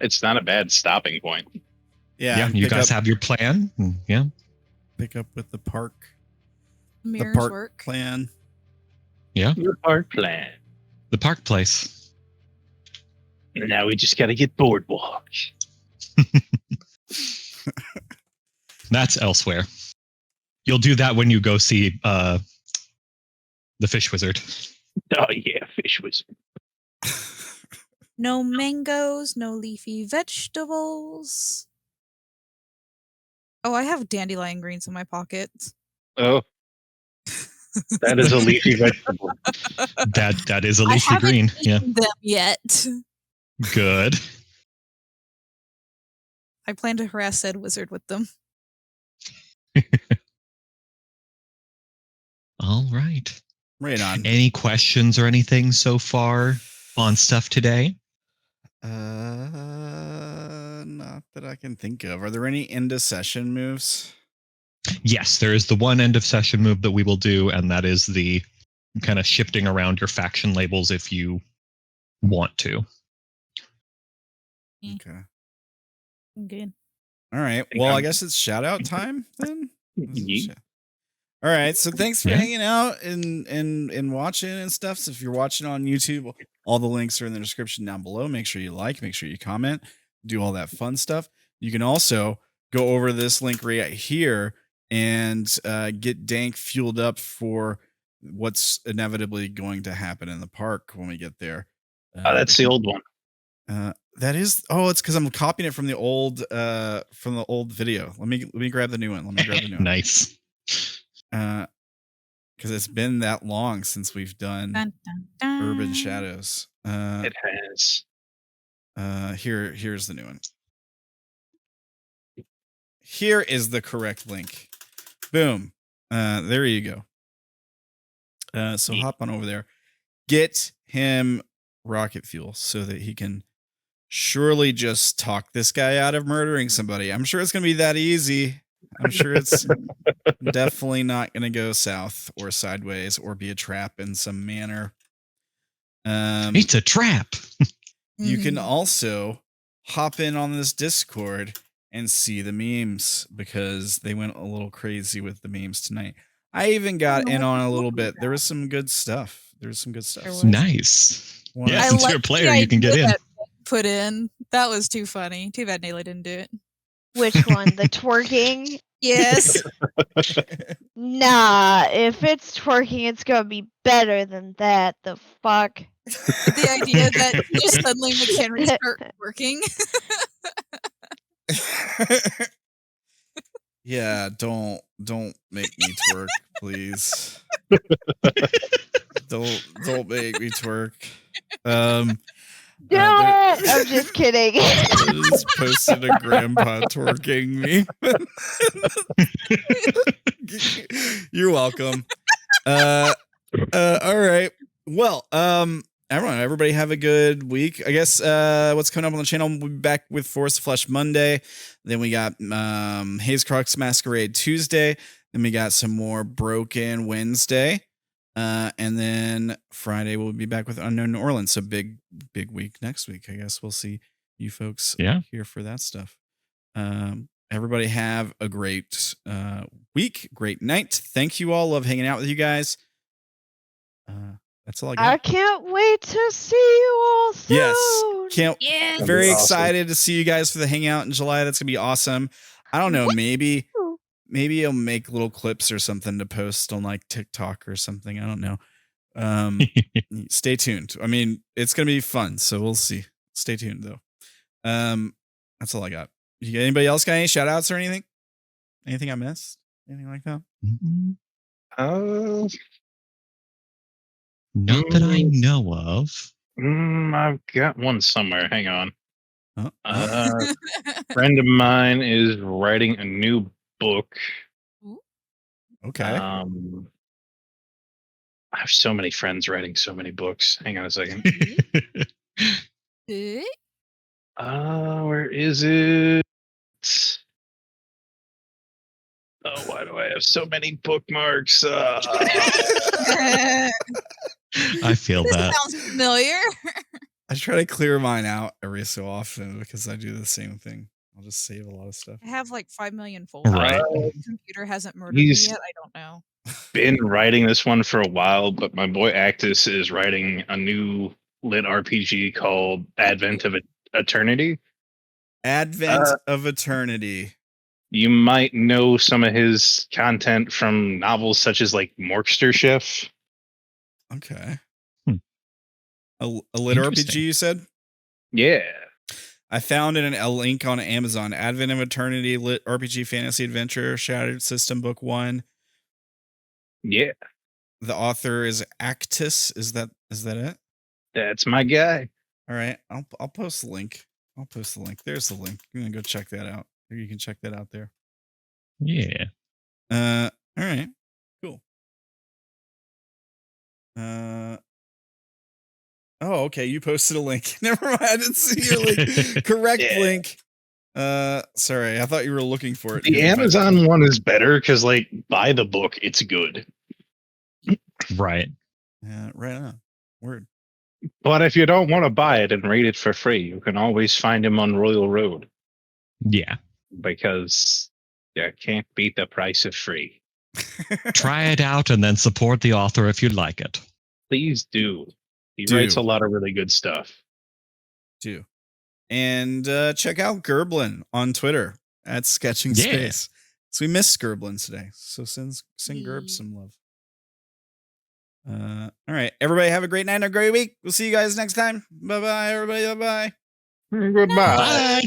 it's not a bad stopping point. Yeah, and you pick guys up, have your plan. Yeah. pick up with the park. Mirrors the park work. plan. Yeah. Your park plan. The park place. And now we just got to get boardwalk. That's elsewhere. You'll do that when you go see the fish wizard. Oh yeah, fish wizard. No mangoes, no leafy vegetables. Oh, I have dandelion greens in my pockets. Oh, that is a leafy vegetable. That is a I leafy haven't green. Yeah. eaten them yet. Good. I plan to harass said wizard with them. All right. Right on. Any questions or anything so far on stuff today? Not that I can think of. Are there any end of session moves? Yes, there is the one end of session move that we will do, and that is the kind of shifting around your faction labels if you want to. Okay. Good. All right. think Well, I I'm- guess it's shout out time then. Yeet. All right. So thanks for Yeah. hanging out and watching and stuff. So if you're watching on YouTube, all the links are in the description down below. Make sure you like, make sure you comment, do all that fun stuff. You can also go over this link right here and get Dank fueled up for what's inevitably going to happen in the park when we get there. Oh, that's the old one. That is. Oh, it's because I'm copying it from the old video. Let me grab the new one. Let me grab the new one. Nice. Because it's been that long since we've done Dun, dun, dun. Urban Shadows. It has. Here's the new one. Here is the correct link. Boom. There you go. So hop on over there. Get him rocket fuel so that he can surely just talk this guy out of murdering somebody. I'm sure it's gonna be that easy. I'm sure it's definitely not gonna go south or sideways or be a trap in some manner. It's a trap. You can Mhm. also hop in on this Discord and see the memes because they went a little crazy with the memes tonight. I even got in on a little bit. There was some good stuff. There There was. was. Nice. Wanna- Yeah, I since like you're a the player, you can get idea in. that put in. That was too funny. Too bad Nayla didn't do it. Which one? The twerking? Yes. Nah, if it's twerking, it's gonna be better than that. The fuck? The idea that just suddenly McHenry start working. Yeah, don't make me twerk, please. don't make me twerk. Do there- it! I'm just kidding. I just posted a grandpa twerking meme. You're welcome. All right. Well, everybody have a good week. I guess what's coming up on the channel, we'll be back with Force of Flesh Monday. Then we got Haze Crux Masquerade Tuesday. Then we got some more Broken Wednesday. And then Friday we'll be back with Unknown New Orleans. So big week next week. I guess we'll see you folks here for that stuff. Everybody have a great week, great night. Thank you all. Love hanging out with you guys. That's all I got. I can't wait to see you all soon. Yes. Yeah. Very That'd be awesome. excited to see you guys for the hangout in July. That's gonna be awesome. I don't know, maybe I'll make little clips or something to post on like TikTok or something. I don't know. Stay tuned. I mean, it's gonna be fun, so we'll see. Stay tuned though. That's all I got. Anybody else got any shout outs or anything? Anything I missed? Anything like that? Not that I know of. I've got one somewhere. Hang on. Oh. A friend of mine is writing a new book. Okay. I have so many friends writing so many books. Hang on a second. Eh? Where is it? Oh, why do I have so many bookmarks? I feel This that. sounds familiar. I try to clear mine out every so often because I do the same thing. I'll just save a lot of stuff. I have like 5 million folders. Right. The computer hasn't murdered me He's- yet. I don't know. Been writing this one for a while, but my boy Actus is writing a new lit RPG called Advent of Eternity. Advent of Eternity. You might know some of his content from novels such as like Morkster Chef. Okay. Hmm. A lit Interesting. RPG, you said? Yeah. I found it in a link on Amazon. Advent of Eternity, lit RPG fantasy adventure, Shattered System Book 1. Yeah. The author is Actus. Is that it? That's my guy. All right. I'll post the link. There's the link. You're gonna go check that out. Or you can check that out there. Yeah. All right. Cool. Oh, okay. You posted a link. Never mind. I didn't see your link. Correct Yeah. link. Sorry, I thought you were looking for it. The Here, but- Amazon one is better because, like, buy the book. It's good. Right. Right on. Word. But if you don't want to buy it and read it for free, you can always find him on Royal Road Yeah. because you can't beat the price of free. Try it out and then support the author if you like it. Please do. He Do. writes a lot of really good stuff. Do. And check out Gerblin on Twitter at Sketching Yeah. Space. So we missed Gerblin today. So send Gerb Yee. some love. All right. Everybody have a great night and a great week. We'll see you guys next time. Bye-bye, everybody. Bye-bye. Goodbye. Bye.